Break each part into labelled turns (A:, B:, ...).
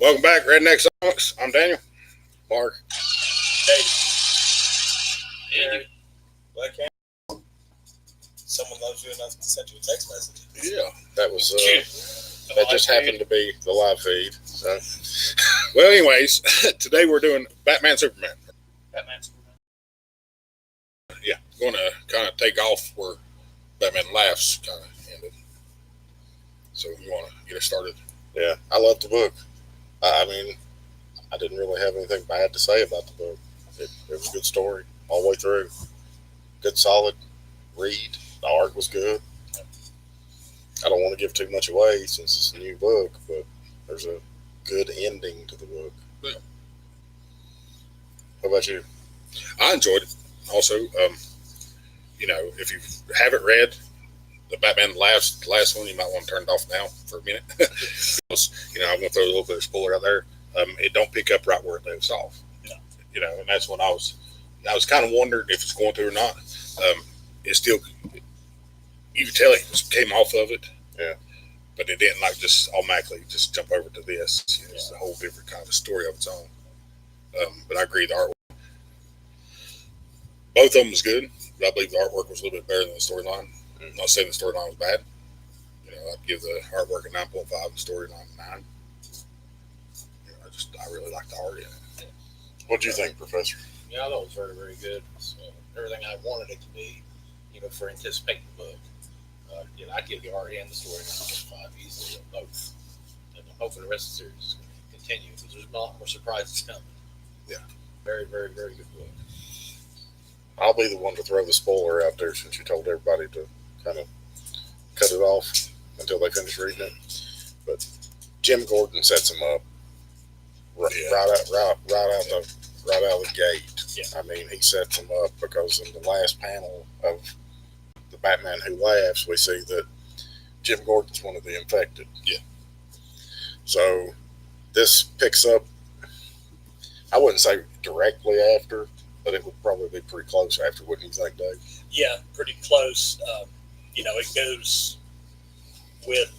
A: Welcome back, Redneck Songs. I'm Daniel. Mark.
B: Hey, Andy. Black Hand. Someone loves you enough to send you a text message.
A: Yeah, that was
B: The
A: that
B: live
A: just
B: feed.
A: happened to be the live feed. So, well, anyways, today we're doing Batman Superman.
B: Batman Superman.
A: Yeah, going to kind of take off where Batman Laughs kind of ended. So you want to get us started?
C: Yeah, I love the book. I mean, I didn't really have anything bad to say about the book. It was a good story all the way through. Good, solid read. The art was good. I don't want to give too much away since it's a new book, but there's a good ending to the book.
A: Yeah.
C: How about you?
A: I enjoyed it. Also, if you haven't read the Batman last one, you might want to turn it off now for a minute. Because, I'm going to throw a little bit of spoiler out there. It don't pick up right where it leaves off.
B: No.
A: And that's when I was kind of wondering if it's going to or not. It still, you could tell it came off of it.
C: Yeah.
A: But it didn't just automatically just jump over to this. It's a whole different kind of story of its own. But I agree, the artwork, both of them was good. But I believe the artwork was a little bit better than the storyline. I'm not saying the storyline was bad. I'd give the artwork a 9.5 and storyline a 9. I really like the art in it.
C: What do you think, Professor?
B: Yeah, I thought it was very, very good. It's, everything I wanted it to be, for anticipating the book. I'd give the art and the story 9.5 easily on both. And I'm hoping the rest of the series is going to continue because there's a lot more surprises coming.
A: Yeah.
B: Very, very, very good book.
C: I'll be the one to throw the spoiler out there since you told everybody to kind of cut it off until they finish reading it. But Jim Gordon sets him up right out of the gate.
B: Yeah.
C: I mean, he sets him up because in the last panel of the Batman Who Laughs, we see that Jim Gordon's one of the infected.
A: Yeah.
C: So this picks up, I wouldn't say directly after, but it would probably be pretty close after, wouldn't you think, Dave?
D: Yeah, pretty close. It goes with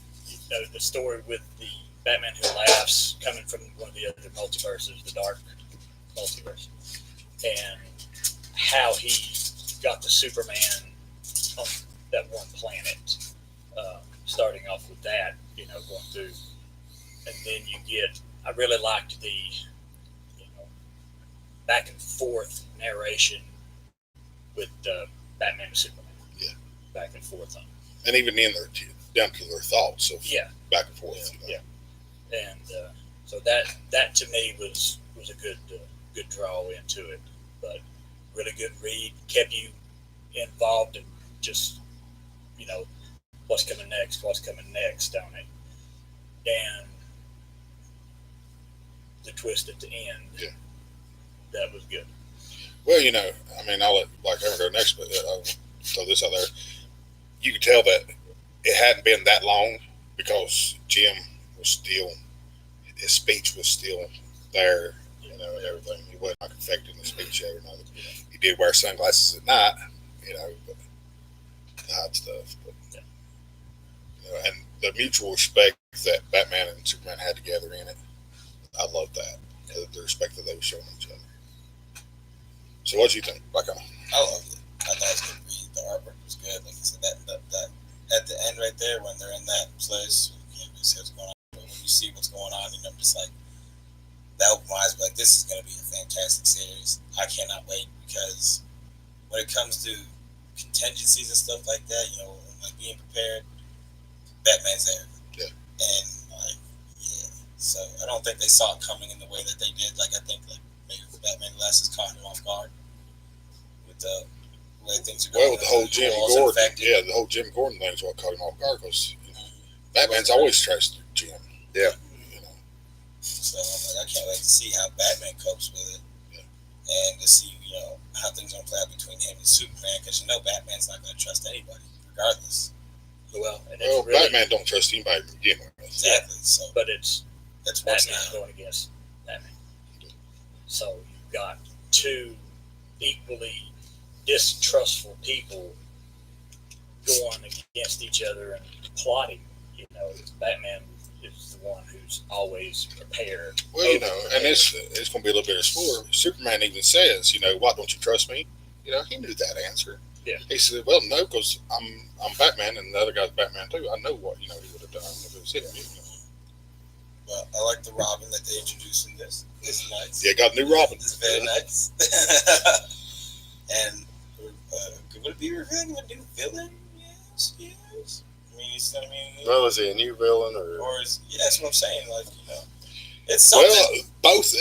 D: the story with the Batman Who Laughs coming from one of the other multiverses, the Dark Multiverse, and how he got to Superman on that one planet. Starting off with that, going through, and then you get. I really liked the, back and forth narration with Batman and Superman.
A: Yeah.
D: Back and forth on.
A: And even in their down to their thoughts of back and forth.
D: Yeah. And so that to me was a good draw into it, but really good read, kept you involved in just what's coming next on it, and the twist at the end.
A: Yeah.
D: That was good.
A: Well, I'll let Black Hammer go next, but I'll throw this out there. You could tell that it hadn't been that long because Jim was still, his speech was still there, and everything. He wasn't affecting his speech yet or nothing. He did wear sunglasses at night, but to hide stuff. But, and the mutual respect that Batman and Superman had together in it, I love that. The respect that they were showing each other. So what do you think?
B: I loved it. I thought it was good read. The artwork was good. Like I said, that at the end right there when they're in that place, you can't really see what's going on. But when you see what's going on, I'm just like, that opened my eyes. Like, this is going to be a fantastic series. I cannot wait because when it comes to contingencies and stuff like that, like being prepared, Batman's there.
A: Yeah.
B: And so I don't think they saw it coming in the way that they did. Like, I think maybe the Batman glasses caught him off guard with the way things are going.
A: Well, the whole Jim Gordon, the whole Jim Gordon thing is what caught him off guard because Batman's always trusted Jim.
C: Yeah.
B: So I'm like, I can't wait to see how Batman copes with it, and to see how things are going to play out between him and Superman, because Batman's not going to trust anybody regardless.
D: Well,
A: Batman don't trust anybody to begin with.
B: Exactly. So,
D: but it's Batman
B: now.
D: going against Batman. So you've got two equally distrustful people going against each other and plotting. Batman is the one who's always prepared.
A: Well, you know, and it's going to be a little bit of spoiler. Superman even says, you know, why don't you trust me? You know, he knew that answer.
D: Yeah.
A: He said, well, no, because I'm Batman, and the other guy's Batman too. I know what, you know, he would have done if it was him. You know.
B: But I like the Robin that they introduced in this. It's nice.
A: Yeah, got a new Robin.
B: It's very nice. And would it be revealing a new villain? Yes. I mean, you know what I mean?
C: Well, is he a new villain or?
B: That's what I'm saying. Like, you know, it's something.
A: Well, both.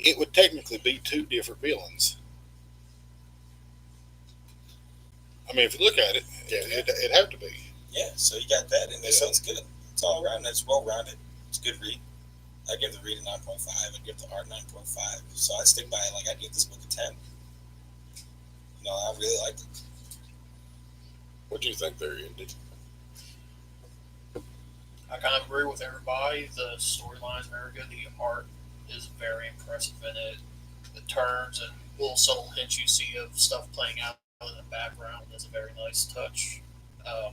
A: It would technically be two different villains. I mean, if you look at it, it'd have to be.
B: Yeah, so you got that in there, so it's good. It's all around. It's well rounded. It's a good read. I give the read a 9.5. I give the art 9.5. So I stick by it. Like, I give this book a 10. You know, I really liked it.
C: What do you think there, Andy?
E: I kind of agree with everybody. The storyline is very good. The art is very impressive in it. The turns and little subtle hints you see of stuff playing out in the background is a very nice touch. The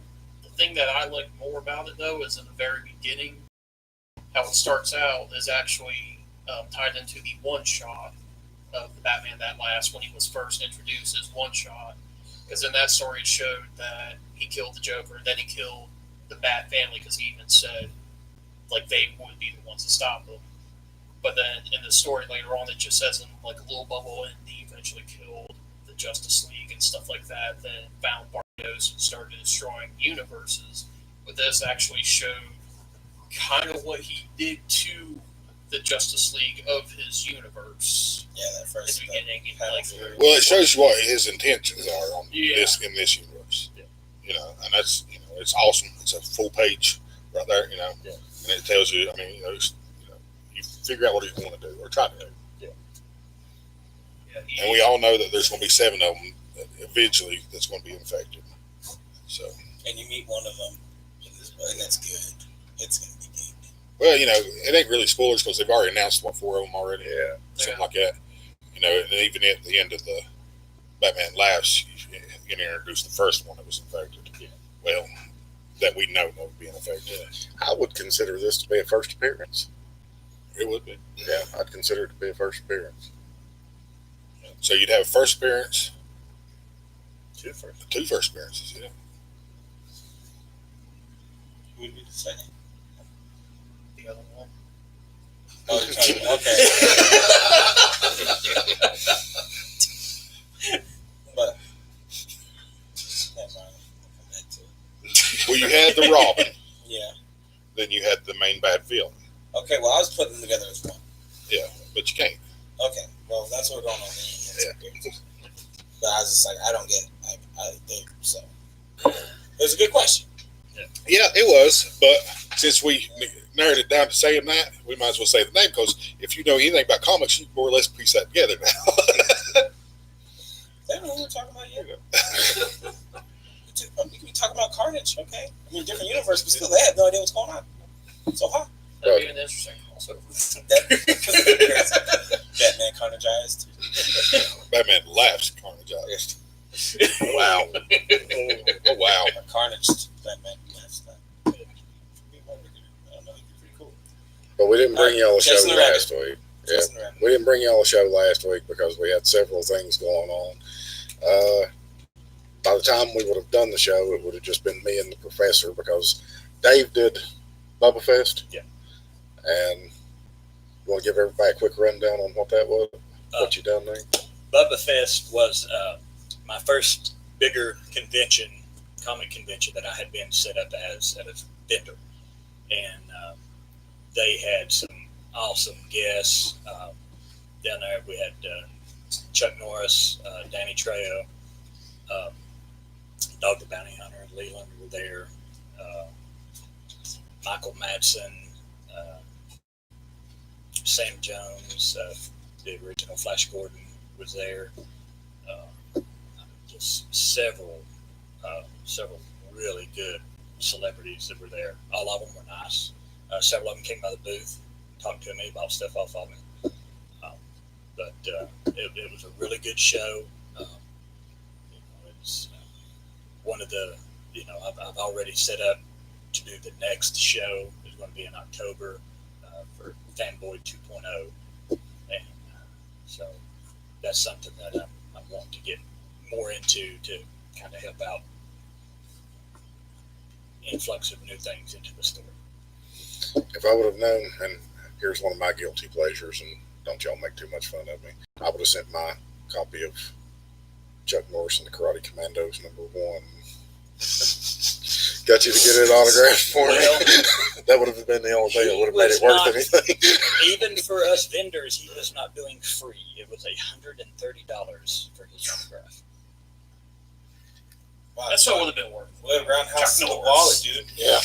E: thing that I like more about it, though, is in the very beginning, how it starts out is actually tied into the one shot of the Batman That Lasts when he was first introduced as one shot. Because in that story, it showed that he killed the Joker and then he killed the Bat family, because he even said like they would be the ones to stop him. But then in the story later on, it just says in like a little bubble, and he eventually killed the Justice League and stuff like that. Then found Barbados and started destroying universes. But this actually showed kind of what he did to the Justice League of his universe.
B: Yeah, that first
E: in the beginning.
A: Well, it shows you what his intentions are on
E: Yeah.
A: this universe.
E: Yeah.
A: You know, and that's, you know, it's awesome. It's a full page right there. You know,
D: Yeah.
A: and it tells you. I mean, you figure out what he's going to do or try to do.
E: Yeah,
A: And we all know that there's going to be 7 of them eventually that's going to be infected. So,
B: And you meet one of them in this book, and that's good. It's going to be good.
A: well, you know, it ain't really spoilers because they've already announced 4 of them already.
C: Yeah.
A: Something like that. You know, and even at the end of the Batman Laughs, you introduce the first one that was infected.
D: Yeah.
A: Well, that we know of being affected.
C: I would consider this to be a first appearance.
A: It would be.
C: Yeah, I'd consider it to be a first appearance.
A: So you'd have a first appearance,
D: 2 first.
A: 2 first appearances, yeah.
B: Who would be the second?
E: the other one.
B: Oh, you're talking okay. But never mind. I'll come back to it.
A: Well, you had the Robin,
B: Yeah.
A: then you had the main bad villain.
B: Okay. Well, I was putting them together as one.
A: Yeah, but you can't.
B: Okay. Well, that's what we're going on there. But I was just like, I don't get it. I think so. It was a good question.
A: Yeah, it was, but since we narrowed it down to saying that, we might as well say the name, because if you know anything about comics, you can more or less piece that together now.
B: Is that what we were talking about yet? We can be talking about Carnage, okay? I mean, different universe, but still, they have no idea what's going on. So, huh?
E: That'd be an interesting crossover.
B: Batman Carnageized.
A: Batman laughs carnageized.
C: Wow.
A: Oh, wow.
B: Carnage Batman. I don't know. It'd be pretty cool.
C: But we didn't bring y'all a show
B: Jason the Rabbit.
C: last week. Yeah.
B: Jason the Rabbit.
C: We didn't bring y'all a show last week because we had several things going on. By the time we would have done the show, it would have just been me and the professor, because Dave did Bubba Fest.
D: Yeah.
C: And you want to give everybody a quick rundown on what that was? What you done there?
D: Bubba Fest was my first bigger convention, comic convention, that I had been set up as a vendor. And they had some awesome guests. Down there we had Chuck Norris, Danny Trejo, Dog the Bounty Hunter and Leland were there. Michael Madsen, Sam Jones, the original Flash Gordon was there. Just several really good celebrities that were there. All of them were nice. Several of them came by the booth, talked to me about stuff off of me. But it was a really good show. It's one of the, I've already set up to do the next show. It's going to be in October for Fanboy 2.0. And so that's something that I want to get more into to kind of help out influx of new things into the store.
C: If I would have known, and here's one of my guilty pleasures, and don't y'all make too much fun of me, I would have sent my copy of Chuck Norris and the Karate Commandos #1. Got you to get it autographed for me.
D: Well,
C: That would have been the only thing that would have made
D: was
C: it worth
D: not-
C: anything.
D: Even for us vendors, he was not doing free. It was $130 for his autograph.
B: Wow,
E: That's what would have been worth.
B: live around house
E: Chuck
B: to the
E: Norris.
B: wallet, dude.
C: Yeah.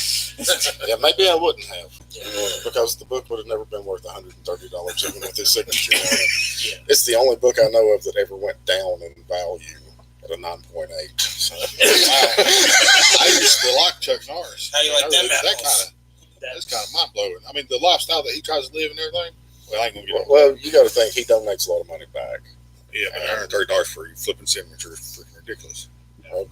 C: Yeah, maybe I wouldn't have,
D: Yeah.
C: because the book would have never been worth $130 even with his signature on it.
D: Yeah.
C: It's the only book I know of that ever went down in value at a 9.8. So.
A: I used to like Chuck Norris.
B: How you like them
A: That
B: apples?
A: that's kind of mind blowing. I mean, the lifestyle that he tries to live and everything. Well, I ain't gonna get on.
C: Well, you got to think he donates a lot of money back.
A: Yeah, but $130 for flipping signature is freaking ridiculous.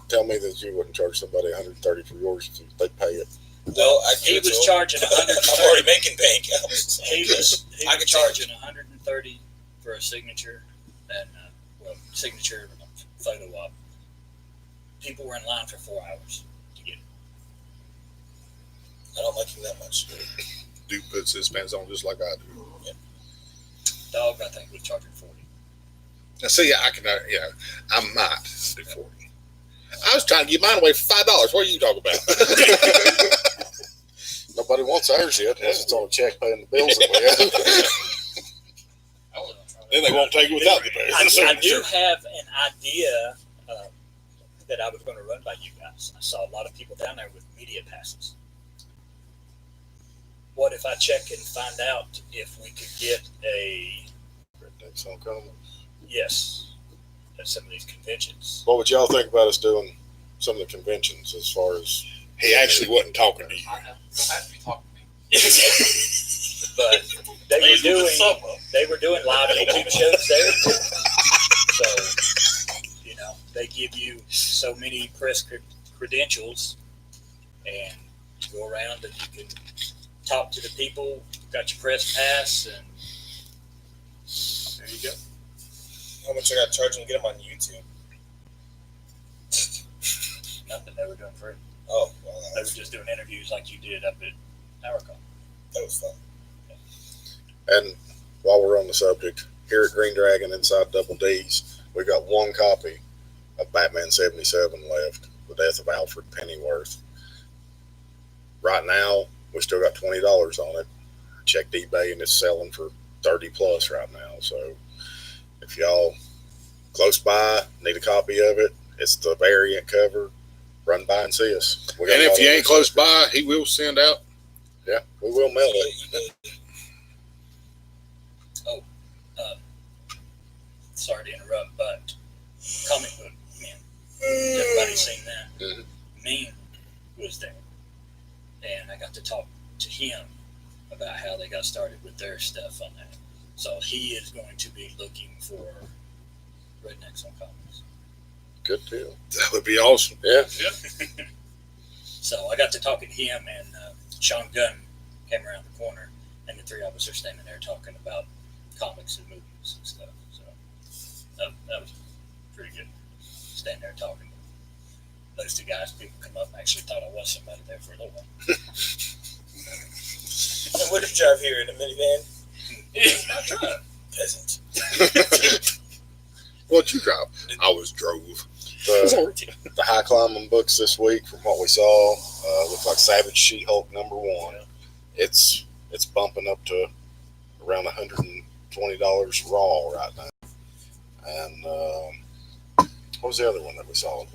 C: Tell me that you wouldn't charge somebody $130 for yours if they pay it.
B: Well, I
D: He
B: give it
D: was
B: to him.
D: charging
B: I'm already making bank.
D: He was
B: I could
D: charging $130 for a signature and signature photo op. People were in line for 4 hours to get it.
B: I don't like him that much.
A: Dude puts his pants on just like I do.
D: Dog, I think, was charging $40.
A: Now, see, I can, I might do 40. I was trying to give mine away for $5. What are you talking about?
C: Nobody wants ours yet unless it's on a check paying the bills that we have.
E: I wasn't trying to-
A: Then they won't take it without the pay.
D: I do have an idea that I was going to run by you guys. I saw a lot of people down there with media passes. What if I check and find out if we could get yes, at some of these conventions?
C: What would y'all think about us doing some of the conventions as far as
A: He actually wasn't talking to you.
E: I know. You don't have to be talking to me.
D: But they
E: Please with the
D: were
E: sub up.
D: doing live YouTube shows there. So, they give you so many press credentials, and you go around and you can talk to the people. Got your press pass, and there you go.
B: How much I got to charge him to get him on YouTube?
D: Nothing. They were doing free.
B: Oh, well,
D: They were just doing interviews like you did up at PowerCon.
B: that was fun.
C: And while we're on the subject, here at Green Dragon inside Double D's, we got one copy of Batman 77 left, The Death of Alfred Pennyworth. Right now, we still got $20 on it. Checked eBay and it's selling for 30 plus right now. So if y'all close by, need a copy of it, it's the variant cover, run by and see us. We got
A: And
C: a lot
A: if you
C: of
A: ain't
C: other
A: close
C: stuff.
A: by, he will send out.
C: Yeah, we will mail it.
D: Sorry to interrupt, but comic book men. Everybody's seen that.
C: Mhm.
D: Mean was there, and I got to talk to him about how they got started with their stuff on that. So he is going to be looking for Rednecks on Comics.
C: Good deal.
A: That would be awesome.
C: Yeah.
D: So I got to talking to him, and Sean Gunn came around the corner, and the three of us are standing there talking about comics and movies and stuff. So that was pretty good. Standing there talking. Those two guys, people come up and actually thought I was somebody there for a little while.
B: And what did you drive here in a minivan?
D: Not trying.
B: Peasant.
A: What'd you drive? I was drove.
C: The high climbing books this week, from what we saw, look like Savage She-Hulk #1. It's bumping up to around $120 raw right now. And what was the other one that we saw?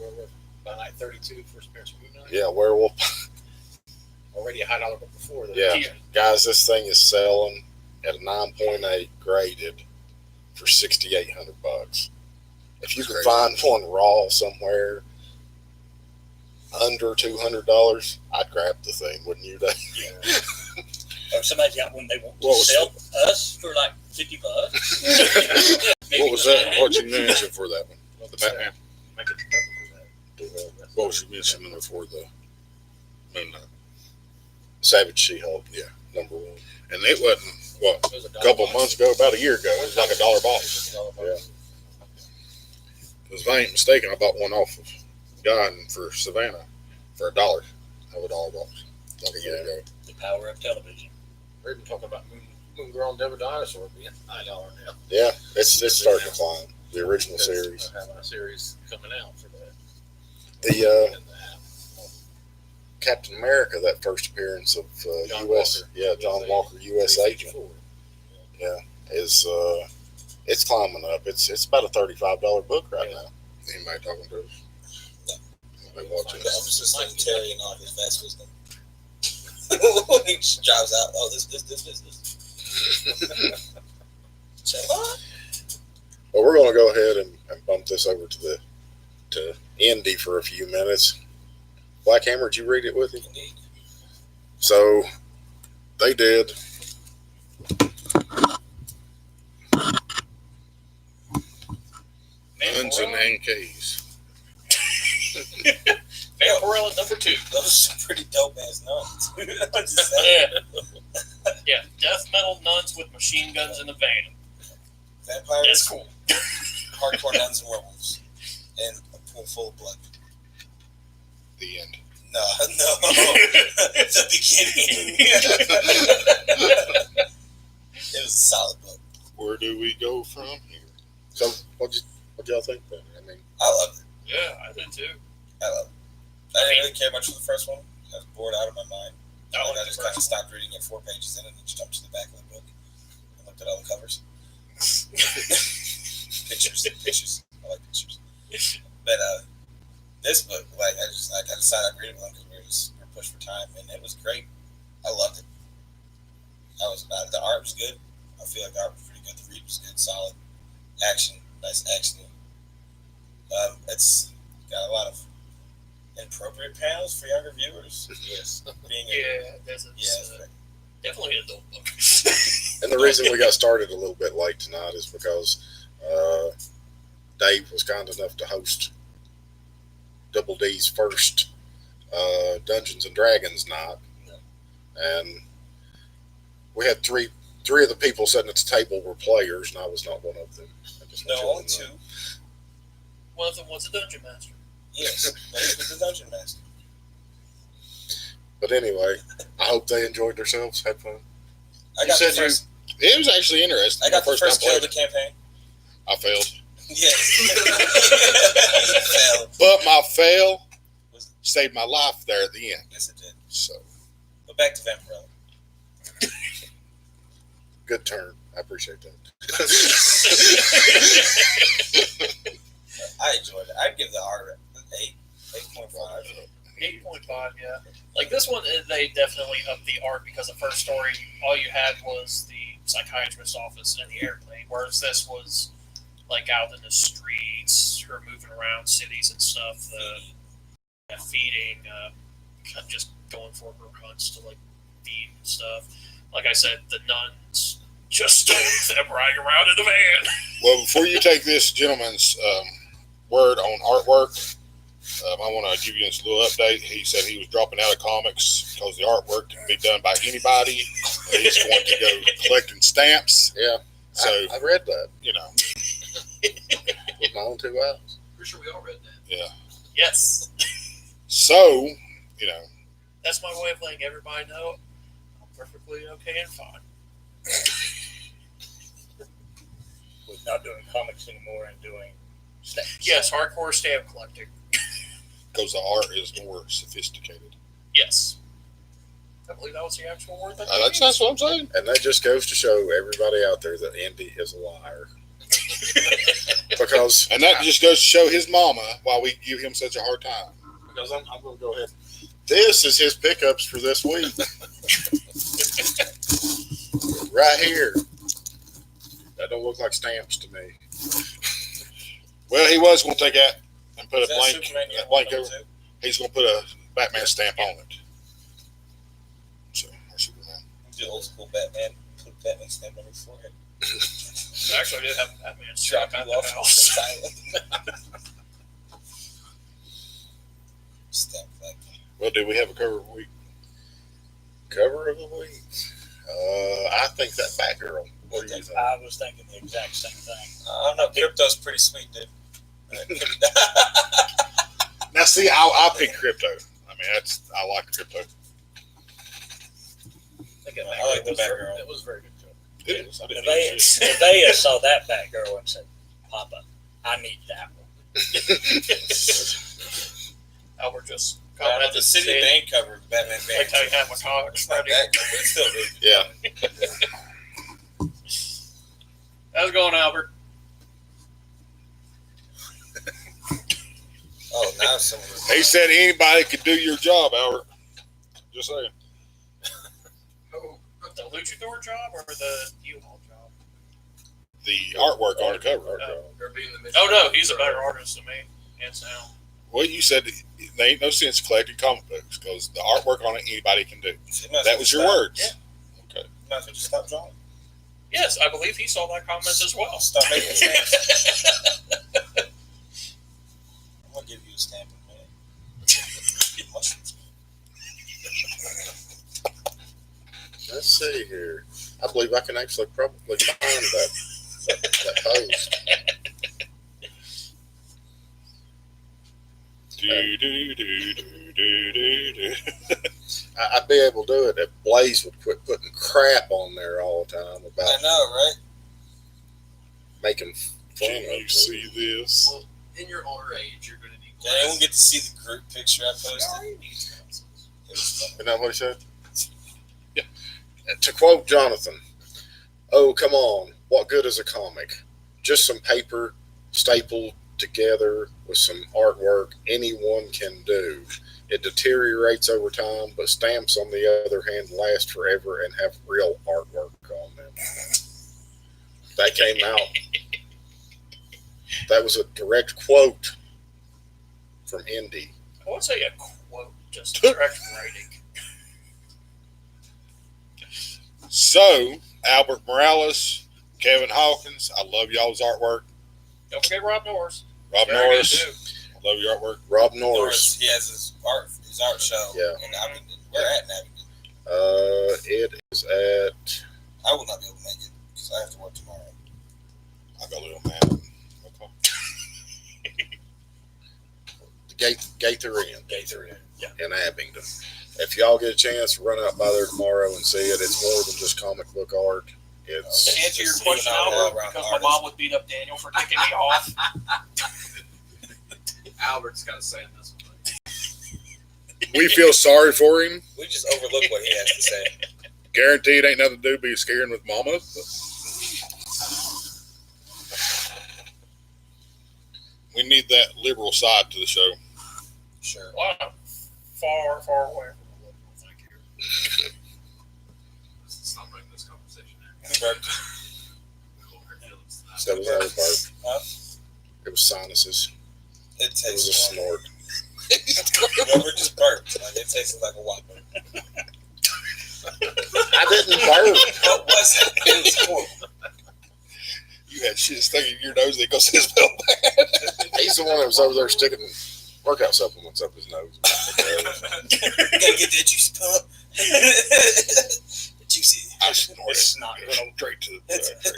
F: By night 32 for Spirits Moon Night.
C: Yeah, Werewolf.
F: Already a high dollar book before that.
C: Yeah. Guys, this thing is selling at a 9.8 graded for $6,800. If you can
A: Crazy.
C: find one raw somewhere under $200, I'd grab the thing, wouldn't you, Dave?
D: Or somebody got one they want to
A: What was
D: sell us for like $50.
A: What was that? What you mentioned for that one? The Batman.
F: Make it double for that.
A: What was you mentioning for the Moon Knight?
C: Savage She-Hulk.
A: Yeah.
C: Number 1.
A: And it wasn't what
F: It was
A: a couple of months ago, about a year ago. It was like $1 box.
C: Yeah.
A: Because if I ain't mistaken, I bought one off of Gun for Savannah for $1. Of $1 box, like a year ago.
D: The power of television.
F: We're even talking about Moon-Grown Devil Dinosaur being $9 now.
C: Yeah, it's starting to climb. The original series.
F: Having a series coming out for that.
C: The Captain America, that first appearance of
F: John
C: U.S.
F: Walker.
C: Yeah, John Walker, U.S. agent,
F: 354.
C: is it's climbing up. It's about a $35 book right now.
A: Anybody talking to us? Anybody
B: I
A: watching?
B: was just letting Terry and all his vast wisdom. When he just drives out, oh, this. Say, what?
C: Well, we're going to go ahead and bump this over to Indy for a few minutes. Black Hammer, did you read it with him?
B: Indeed.
C: So they did.
A: Nuns and NKs.
E: Vampirella number 2.
B: Those are some pretty dope ass nuns. I'm just saying.
E: Yeah, death metal nuns with machine guns in the van.
B: Vampires,
E: That's cool.
B: hardcore nuns and werewolves, and a pool full of blood.
A: The end.
B: No. The beginning. It was a solid book.
A: Where do we go from here?
C: So what y'all think then? I mean,
B: I loved it.
E: Yeah, I did too.
B: I loved it. I didn't really care much for the first one. I was bored out of my mind.
E: I
B: I
E: like
B: just
E: the
B: kind of
E: first
B: stopped reading it 4 pages in and then jumped to the back of the book and looked at all the covers. Pictures. I like pictures. But this book, like, I decided I'd read it with them because we were pushed for time, and it was great. I loved it. The art was good. I feel like the art was pretty good. The read was good, solid action, nice action. It's got a lot of inappropriate panels for younger viewers.
C: yes.
B: Being
E: Yeah, there's
B: it's great.
E: definitely an adult book.
C: And the reason we got started a little bit late tonight is because Dave was kind enough to host Double D's first Dungeons and Dragons night, and we had three of the people sitting at the table were players, and I was not one of them. I just
B: No,
C: want you
B: only
C: to know.
B: 2.
E: One of them was a dungeon master.
B: Yes, that was the Dungeon Master.
C: But anyway, I hope they enjoyed themselves, had fun.
B: I got the
A: said you-
B: first.
A: It was actually interesting.
B: I got the
A: My
B: first
A: time
B: kill of
A: playing
B: the campaign.
A: I failed.
B: Yes. You failed.
A: But my fail saved my life there at the end.
B: Yes, it did.
A: So
B: But back to Vampirella.
C: Good turn. I appreciate that.
B: I enjoyed it. I'd give the art an 8.5.
E: 8.5, yeah. Like this one, they definitely upped the art because the first story, all you had was the psychiatrist's office and the airplane, whereas this was like out in the streets, her moving around cities and stuff, feeding, kind of just going for her hunts to like feed and stuff. Like I said, the nuns just them riding around in the van.
A: Well, before you take this gentleman's word on artwork, I want to give you this little update. He said he was dropping out of comics because the artwork can be done by anybody. He's going to go collecting stamps.
C: Yeah.
A: So,
C: I read that
A: you know,
C: with my own 2 eyes.
F: Pretty sure we all read that.
A: yeah.
E: Yes.
A: So, you know,
E: That's my way of letting everybody know I'm perfectly okay and fine.
D: With not doing comics anymore and doing stamps.
E: Yes, hardcore stamp collecting.
A: because the art is more sophisticated.
E: Yes. I believe that was the actual word that
A: That's what I'm saying.
C: And that just goes to show everybody out there that Indy is a liar. Because
A: And that just goes to show his mama why we give him such a hard time.
C: because I'm going to go ahead. This is his pickups for this week. Right here. That don't look like stamps to me.
A: Well, he was going to take that and put
B: Is
A: a
B: that
A: blank
B: Superman year
A: blank
B: one,
A: over.
B: number 2?
A: He's going to put a Batman stamp on it. So, or Superman.
B: Do old school Batman. Put Batman stamp on his forehead.
E: Actually, I did have a Batman
B: Drop
E: strap
B: you
E: at
B: off
E: the
B: on
E: house.
B: silent. Stamp like
A: Well, do we have a cover week?
C: Cover of the week. I think that Batgirl. What do you think?
D: I was thinking the exact same thing.
B: I don't know. Crypto's pretty sweet, dude.
A: Now, see, I pick Crypto. I mean, I like Crypto.
B: I like the Batgirl.
F: It was very good job.
A: It is. I didn't
D: Nevaeh saw that Batgirl and said, "Papa, I need that one."
E: Albert just
B: The City
E: said,
B: Bane cover of Batman Bane.
E: Like how you have my comics
B: It's not
E: ready.
B: that good, but it's still good.
A: Yeah.
E: How's it going, Albert?
B: Oh, now someone.
A: He said anybody could do your job, Albert. Just saying.
E: The Luchador job or the U-Haul job?
A: The artwork on the cover.
E: Oh no, he's a better artist than me, hands down.
A: Well, you said there ain't no sense collecting comic books because the artwork on it anybody can do. That was your words.
B: Yeah.
A: Okay.
B: You might as well just stop drawing.
E: Yes, I believe he saw that comment as well.
B: Stop making stamps. I'm gonna give you a stamp in a minute. Mushrooms.
C: Let's see here. I believe I can actually probably find that post. I'd be able to do it if Blaze would quit putting crap on there all the time
B: I
C: about
B: know, right?
C: making fun
A: Can
C: of
A: you
C: me.
A: see this?
G: Well, in your older age, you're going to need
B: Did anyone get to see the group picture I posted?
G: glasses.
B: It was
C: Isn't that what he said? Yeah. To quote Jonathan, "Oh, come on. What good is a comic? Just some paper stapled together with some artwork anyone can do. It deteriorates over time, but stamps, on the other hand, last forever and have real artwork on them." That came out. That was a direct quote from Indy.
E: I won't say a quote, just direct writing.
A: So, Albert Morales, Kevin Hawkins, I love y'all's artwork.
E: Don't forget Rob Norris.
A: Rob
E: Very good,
A: Norris,
E: too.
A: I love your artwork.
C: Rob
B: Norris.
C: Norris.
B: He has his art show.
C: Yeah.
B: In Abingdon. We're at Abingdon.
C: It is at
B: I will not be able to make it because I have to work tomorrow.
A: I got a little man. Okay.
C: the Gaither Inn.
D: Gaither Inn, yeah.
C: In Abingdon. If y'all get a chance, run out by there tomorrow and see it. It's more than just comic book art.
E: To
C: It's
E: answer your
B: Just
E: question,
B: seeing
E: Albert,
B: around
E: because my
B: artists.
E: mom would beat up Daniel for kicking me off.
G: Albert's got to say in this one.
A: We feel sorry for him.
B: We just overlook what he has to say.
A: Guaranteed ain't nothing to do be scaring with mama. But we need that liberal side to the show.
B: Sure.
E: Well, I'm far, far away from the liberal. Thank you.
G: Let's not bring this conversation in.
B: Burped.
C: That was our bark.
B: Huh?
C: It was sinuses.
B: It
C: It was a
B: tastes
C: snort.
B: Whoever just burped. Like, it tasted like a Whopper.
C: I didn't burp.
B: What was it? It was horrible.
A: You had shit stuck in your nose because it smelled bad.
C: He's the one that was over there sticking workout supplements up his nose.
B: You gotta get that juicy pump. Juicy.
A: I snorted.
D: It's not gonna.
A: Straight to the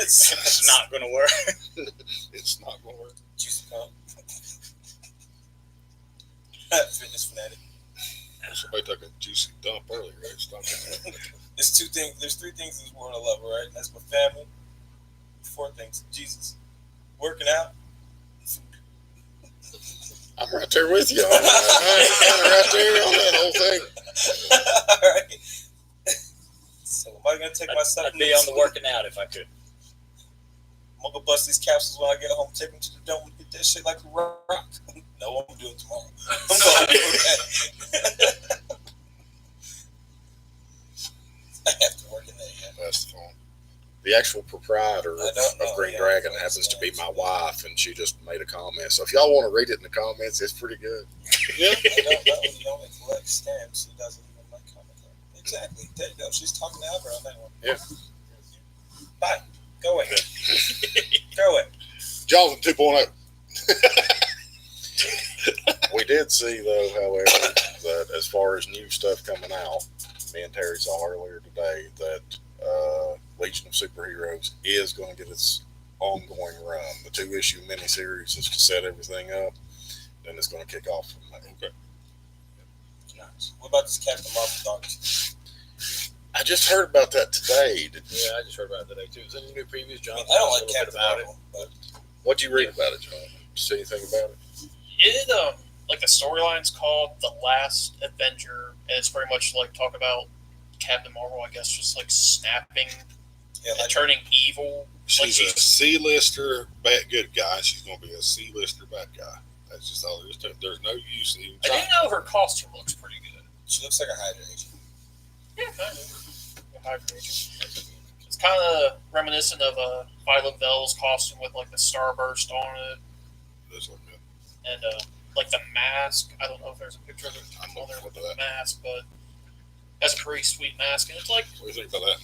D: It's not going to work.
A: It's not going to work.
B: Juicy pump. Fitness fanatic.
A: Somebody took a juicy dump earlier. Right? Stop that.
B: There's two things. There's three things in this world I love, right? And that's my family. Four things. Jesus. Working out.
C: I'm right there with you on that. I'm right there on that whole thing.
B: All right. So am I gonna take my
D: I'd be on the working out if I could.
B: I'm gonna go bust these capsules when I get home. Take them to the dome and get that shit like a rock. No, I'm gonna do it tomorrow. I'm gonna do that. I have to work in that. Yeah.
A: That's the phone.
C: The actual proprietor
B: I don't know,
C: of Green
B: yeah,
C: Dragon
B: I
C: happens to be my
B: understand.
C: wife, and she just made a comment. So if y'all want to read it in the comments, it's pretty good.
A: Yeah.
B: I don't know. He only collects stamps. He doesn't even like comic book. Exactly. There you go. She's talking to Albert on that one.
C: Yeah.
B: Bye. Go away. Go away.
A: Jonathan 2.0.
C: We did see, though, however, that as far as new stuff coming out, me and Terry saw earlier today that Legion of Superheroes is going to get its ongoing run. The 2-issue miniseries is to set everything up. Then it's going to kick off from there.
A: Okay.
B: Nice. What about this Captain Marvel dog?
C: I just heard about that today.
F: Yeah, I just heard about it today too. Is any new previews, John?
B: I don't like
F: A little bit
B: Captain
F: about
B: Marvel, but
C: What'd you read about it, John? Did you see anything about it?
E: It like the storyline's called The Last Avenger, and it's pretty much like talk about Captain Marvel, I guess, just like snapping
B: yeah,
E: and
B: like
E: turning evil.
A: She's a C-lister bad good guy. She's going to be a C-lister bad guy. That's just all there is to it. There's no use in even
E: I
A: trying.
E: didn't know her costume looks pretty good.
B: she looks like a Hydra agent.
E: Yeah, kind of. A Hydra agent. It's kind of reminiscent of Violet Vale's costume with like the starburst on it,
A: This one, yeah.
E: and like the mask. I don't know if there's a picture of it
A: I'm
E: on there
A: looking
E: with
A: for
E: the
A: that.
E: mask, but that's a pretty sweet mask, and it's like
A: What do you think about that?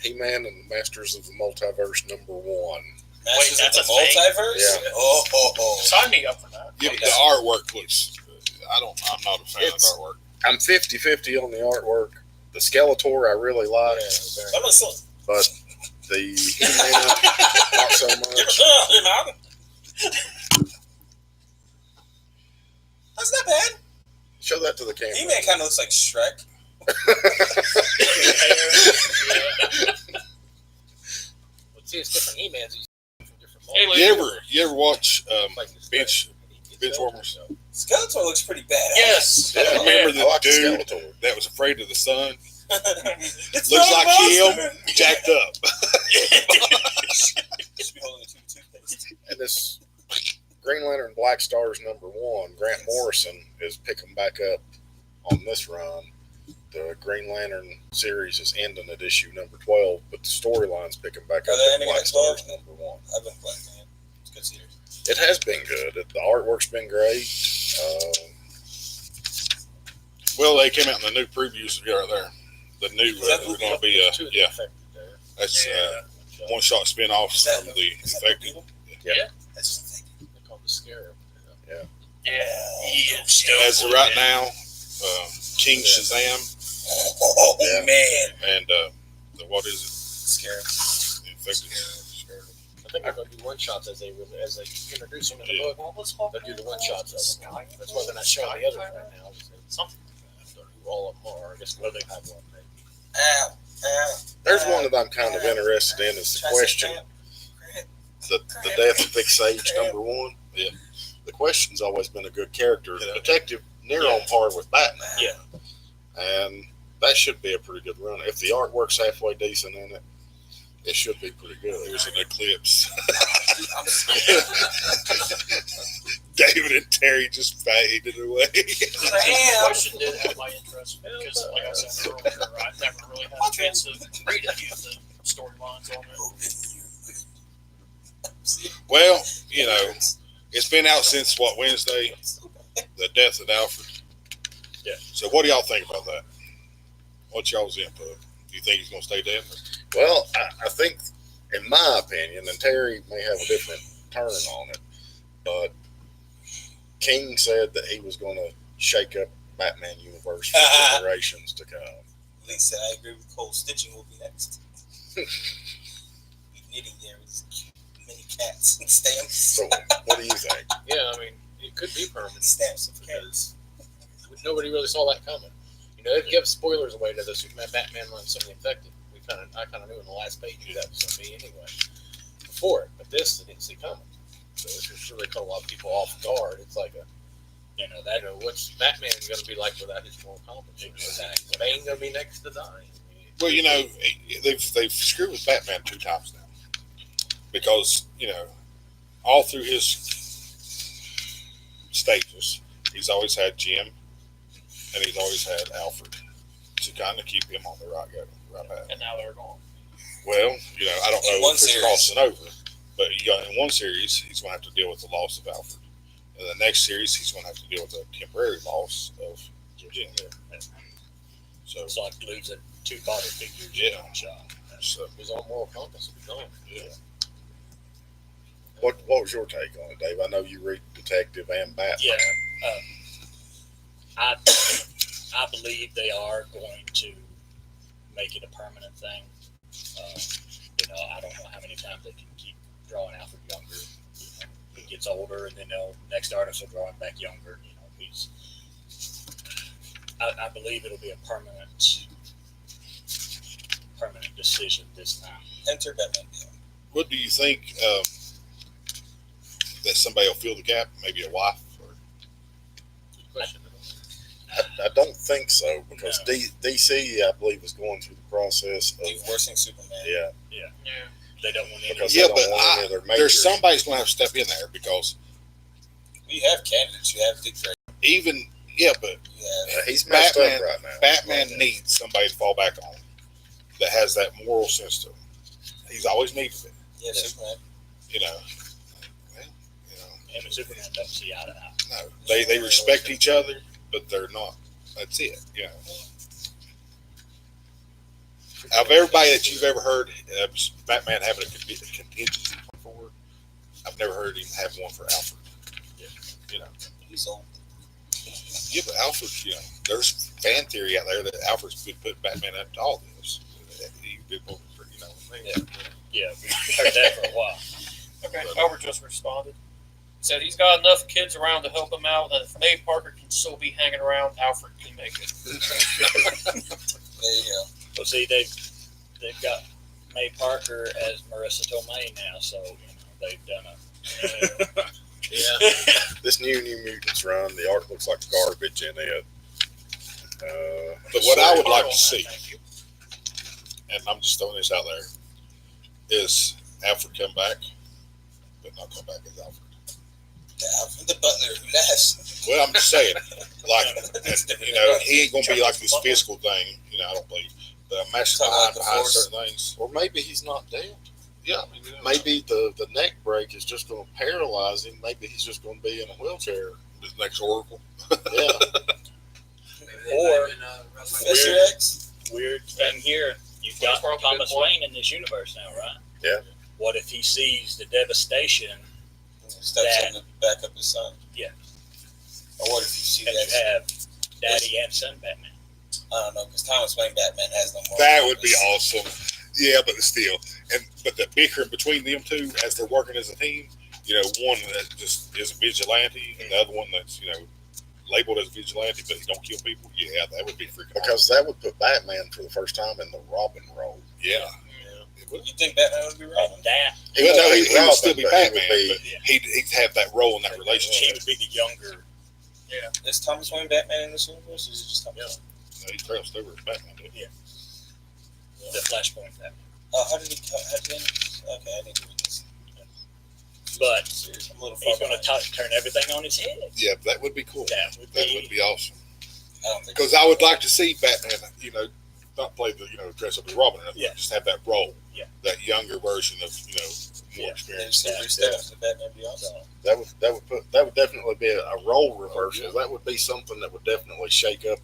C: He-Man and the Masters of the Multiverse #1.
B: Masters
E: that's
B: of the
E: a thing?
B: Multiverse?
C: Yeah.
B: Oh.
E: sign me up for that.
A: Yeah, but the artwork looks. I'm not a fan of
C: It's-
A: the artwork.
C: I'm 50-50 on the artwork. The Skeletor I really like,
B: I'm a son.
C: but the He-Man not so much.
B: That's not bad.
C: Show that to the camera.
B: He-Man kind of looks like Shrek.
F: Well, see, it's different He-Mans. He's from different
E: Hey,
F: models.
A: You ever watch
F: Like this
A: Bench
F: guy,
A: Bench Warmers?
B: Skeletor looks pretty bad.
E: Yes.
C: Yeah,
A: Remember the
C: I like the
A: dude
C: Skeletor.
A: that was afraid of the sun,
B: It's
A: looks
B: not a
A: like him,
B: monster.
A: jacked up.
B: Should be holding a tube of toothpaste.
C: And this Green Lantern Black Stars #1, Grant Morrison is picking back up on this run. The Green Lantern series is ending at issue #12, but the storyline's picking back
B: Are
C: up
B: they
C: at
B: ending
C: Black
B: at 12?
C: Stars #1.
B: I've been playing, man. It's a good series.
C: It has been good. The artwork's been great.
A: Well, they came out in the new previews right there. The new
B: that
A: was going to be
F: Two of the
A: yeah,
F: affected there.
A: that's
E: Yeah.
A: one-shot spin-offs
B: Is that
A: from the
B: is that
A: infected.
B: Evil?
C: Yeah.
B: That's just a thing.
F: They call it the Scarab.
E: Yeah.
A: As of right now, King Shazam
B: Oh,
C: Yeah.
B: man.
A: and the what is
B: Scared.
A: it? The infected.
F: I think they're going to do one shots as they introduce them in the
A: Yeah.
F: book. They'll do the one shots of them. That's why they're not showing the others right now.
E: Something.
F: I don't know who all of them are. I guess we'll have one maybe.
B: Ow. Ow.
C: There's one that I'm kind of interested in is the question, the death of Vic Sage #1.
A: Yeah.
C: The Question's always been a good character.
A: Yeah.
C: Detective near
A: Yeah.
C: on par with Batman.
E: Yeah.
C: And that should be a pretty good run. If the artwork's halfway decent in it, it should be pretty good.
A: There's an eclipse.
B: I'm scared.
A: David and Terry just faded away.
E: The question did have my interest because, like I said earlier, I never really had a chance to read any of the storylines on it.
A: Well, you know, it's been out since Wednesday, the death of Alfred.
F: Yeah.
A: So what do y'all think about that? What's y'all's input? Do you think he's going to stay dead?
C: Well, I think, in my opinion, and Terry may have a different turn on it, but King said that he was going to shake up Batman universe for generations to come.
B: Lisa, I agree with Cole. Stitching will be next. Knitting there with his cute mini cats and stamps.
C: So, what do you think?
F: Yeah, I mean, it could be permanent.
B: Stamps of cats.
F: Because nobody really saw that coming. You know, it gives spoilers away to the Superman Batman run, some of the infected. I kind of knew in the last page who that was going to be anyway. Before it, but this I didn't see coming. So it's just really caught a lot of people off guard. It's like what's Batman going to be like without his moral compass? Exactly. What ain't going to be next to dying?
A: Well, you know, they've screwed with Batman 2 times now. Because, you know, all through his stages, he's always had Jim and he's always had Alfred to kind of keep him on the right path.
E: And now they're gone.
A: Well, you know, I don't
B: In
A: know
B: one
A: if it's
B: series.
A: crossing over, but you got in one series, he's going to have to deal with the loss of Alfred. In the next series, he's going to have to deal with the temporary loss of Jim. So,
D: It's like losing 2 father figures
A: Yeah.
D: in one shot.
A: so
F: His own moral compass will be gone.
A: yeah.
C: What was your take on it, Dave? I know you read Detective and Batman.
D: Yeah. I I believe they are going to make it a permanent thing. I don't know how many times they can keep drawing Alfred younger. He gets older, and then next artist will draw him back younger. I believe it'll be a permanent decision this time.
B: Enter Batman Beyond.
A: What do you think that somebody will fill the gap? Maybe a wife? Or
F: Good question.
C: I don't think so because
D: No.
C: DC, I believe, is going through the process of
B: Divorcing Superman.
C: yeah
D: They don't want any.
C: because
A: Yeah,
C: they don't
A: but
C: want any of their majors.
A: there's somebody's going to have to step in there because
B: You have candidates. You have Dick Grayson.
A: even but
B: You have
C: He's messed
A: Batman-
C: up right now.
A: Batman needs somebody to fall back on that has that moral sense to him. He's always needed it.
B: Superman.
D: Him and Superman don't see eye to eye.
A: No, they respect each other, but they're not. That's it. Of everybody that you've ever heard Batman having a contingency for, I've never heard him have one for Alfred.
B: He's old.
A: Yeah, but Alfred, there's fan theory out there that Alfred's been putting Batman up to all this. He did what was,
D: Yeah, we've heard that for a while.
E: Okay, Albert just responded. He said he's got enough kids around to help him out, and if May Parker can still be hanging around, Alfred can make it.
B: There you go.
D: Well, see, they've got May Parker as Marissa Tomei now, so they've done a.
C: This new Mutants run, the art looks like garbage in it.
A: But what I would like to see, and I'm just throwing this out there, is Alfred come back, but not come back as Alfred.
B: The butler who laughs.
A: Well, I'm just saying, he ain't gonna be like this physical thing, I don't believe. But I'm actually behind certain things.
C: Or maybe he's not dead.
A: Yeah,
C: Maybe the neck break is just going to paralyze him. Maybe he's just going to be in a wheelchair.
A: the next Oracle.
C: Yeah.
D: Or
B: Professor X.
D: weird thing here, you've got
E: Probably a good
D: Thomas
E: point.
D: Wayne in this universe now, right?
C: Yeah.
D: What if he sees the devastation
B: Steps in to back up his son.
D: Yeah.
B: Or what if you see
D: and you
B: that?
D: have Daddy and Son Batman?
B: I don't know, because Thomas Wayne Batman has no more.
A: That would be awesome. Yeah, but still, but the bickering between them two as they're working as a team, one that just is a vigilante and the other one that's labeled as a vigilante but he don't kill people. Yeah, that would be freaking
C: Because that would put Batman for the first time in the Robin role.
A: awesome. Yeah. It would.
B: You think Batman would be Robin?
D: And that
C: He
A: Well,
C: would
A: no,
C: be
A: he would
C: Robin,
A: still be
C: but he would
A: Batman,
C: be-
A: but he'd have that role in that
D: he
A: relationship.
D: would be the younger.
B: Is Thomas Wayne Batman in this universe? Or is it just Thomas?
A: No, he's Trail Stewart as Batman. Dude.
D: The Flashpoint Batman.
B: Oh, how did he? Okay, I need to read this.
D: But
B: Serious. I'm a little far
D: he's going
B: behind.
D: to turn everything on his head.
A: Yeah, that would be cool.
D: That would
A: That
D: be.
A: would be awesome.
B: I don't think
A: Because I would like to see Batman, not play the, dress up as Robin,
D: Yeah.
A: just have that role.
D: Yeah.
A: That younger version of, more
D: Yeah.
A: experience.
B: There's steps to Batman Beyond.
D: So,
C: That would definitely be a role reversal.
A: yeah.
C: That would be something that would definitely shake up.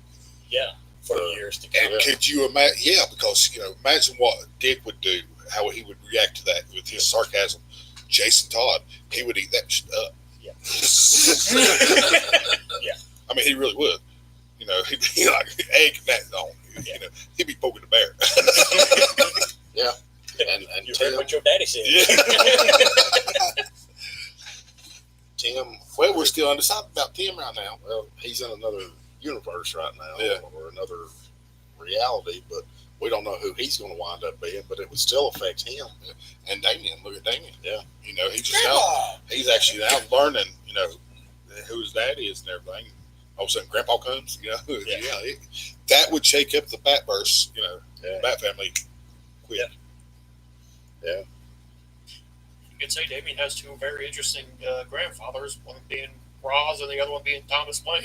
D: for years to come.
A: And could you imagine? Yeah, because imagine what Dick would do, how he would react to that with his sarcasm. Jason Todd, he would eat that shit up.
D: Yeah.
A: I mean, he really would. He'd be like egg that on. He'd be poking the bear.
C: And
D: You heard
C: Tim,
D: what your daddy said.
C: Tim,
A: Well, we're still undecided about Tim right now.
C: well, he's in another universe right now,
A: Yeah.
C: or another reality, but we don't know who he's going to wind up being. But it would still affect him.
A: And Damien, look at Damien.
C: Yeah.
A: He's just now. He's actually now learning. Who his daddy is and everything. All of a sudden, Grandpa comes. That would shake up the Batverse.
C: Yeah.
A: Bat family. Quick.
C: Yeah.
E: You could say Damien has two very interesting grandfathers, one being Roz and the other one being Thomas Wayne.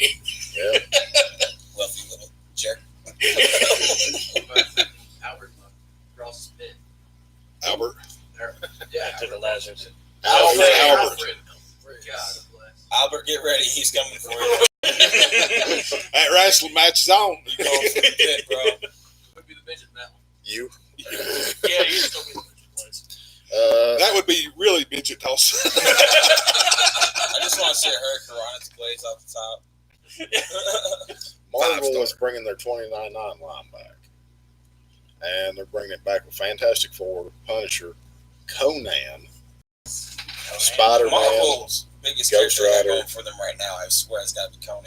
C: Yeah.
B: Fluffy little jerk.
G: Albert across the spit.
A: Albert.
G: Yeah,
D: To the Lazarus.
A: Albert.
G: God bless.
B: Albert, get ready. He's coming for you.
A: That wrestling match is on.
B: You're going for the pit, bro.
G: Would be the midget in that one.
C: You.
E: Yeah, you still be in the place.
A: That would be really midget toss.
B: I just want to see Hurricane Hornets glaze off the top.
C: Marvel
A: Five-star.
C: is bringing their 29.9 line back. And they're bringing it back with Fantastic Four, Punisher, Conan, Spider-Man.
B: Marvel's biggest
C: Ghost
B: character
C: Rider.
B: going for them right now, I swear, it's got to be Conan.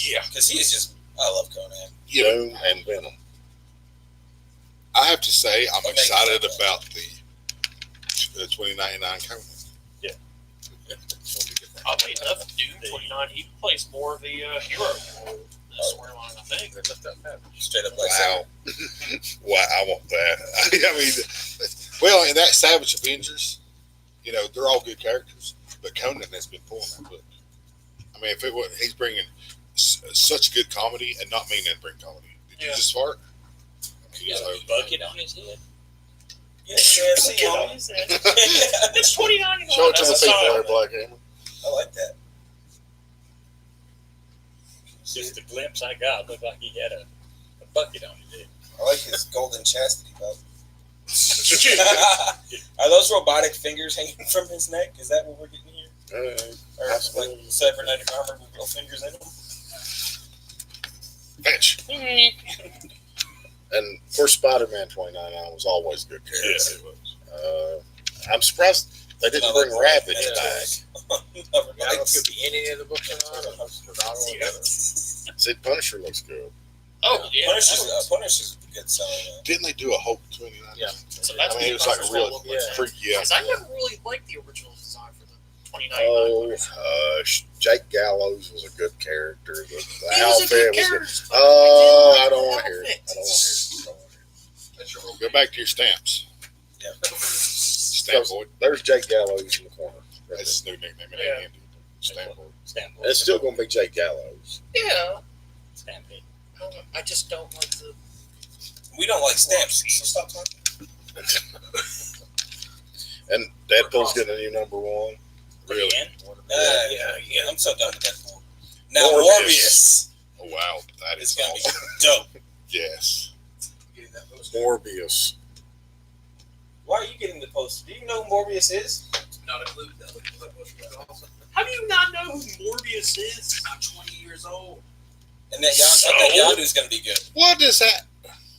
A: Yeah.
B: Because he is just, I love Conan.
C: Doom, and Venom.
A: I have to say, I'm
B: What makes
A: excited
B: that?
A: about the 2099 Conan.
E: Oddly enough, Doom 29, he plays more of the hero the storyline, I think.
B: Straight up like
A: Wow. Wow, I want that. I mean, well, in that Savage Avengers, you know, they're all good characters, but Conan has been pulling that book. I mean, if it was, he's bringing such good comedy and not meaning to bring comedy. Did you
E: Yeah.
A: just fart?
D: He got a bucket on his head.
B: Yeah, KFC,
E: Get on
B: homie.
E: his head. It's $20.99.
C: Show it to the
E: That's a
C: people
E: sign.
C: there, Black Hammer.
B: I like that.
D: Just the glimpse I got looked like he had a bucket on his head.
B: I like his golden chastity belt. Are those robotic fingers hanging from his neck? Is that what we're getting here? Or like cybernetic armor with little fingers in them?
A: Fetch.
C: And of course, Spider-Man 29 was always a good character.
A: Yes, it was.
C: I'm surprised they didn't bring Ravage back.
F: I don't know if it could be any of the books or not. I don't know.
C: See, Punisher looks good.
E: Oh, yeah.
B: Punisher's a good seller.
A: Didn't they do a Hulk 29?
F: Yeah.
E: So that's
A: I mean, it was like a real freaky.
E: Because I never really liked the original design for the 2099
C: Oh,
E: Punisher.
C: Jake Gallows was a good character. The
E: He was a
C: outfit
E: good
C: was good.
E: character. but
C: I
E: didn't
C: don't
E: like
C: want to
E: the
C: hear it. I don't want to hear it.
A: Go back to your stamps.
B: Yeah.
A: Stamp boy.
C: There's Jake Gallows in the corner. Right
A: That's his new nickname. It
E: Yeah.
A: ain't Andy. Stamp boy.
D: Stampede.
C: there. It's still going to be Jake Gallows.
E: Yeah.
D: Stampede.
E: I just don't like the.
B: We don't like stamps, so stop talking.
C: And Deadpool's getting a new number one.
A: Really?
D: Again?
B: Yeah, I'm so done with Deadpool. Now
C: Morbius.
B: Morbius.
A: Oh, wow. That
B: It's
A: is
B: gonna be
A: awesome.
B: dope.
A: Yes.
C: Morbius.
B: Why are you getting the poster? Do you know who Morbius is?
G: Not a clue. That looks like what's going on.
E: How do you not know who Morbius is?
G: I'm 20 years old.
B: And that I think Yondu's gonna be good.
A: What is that?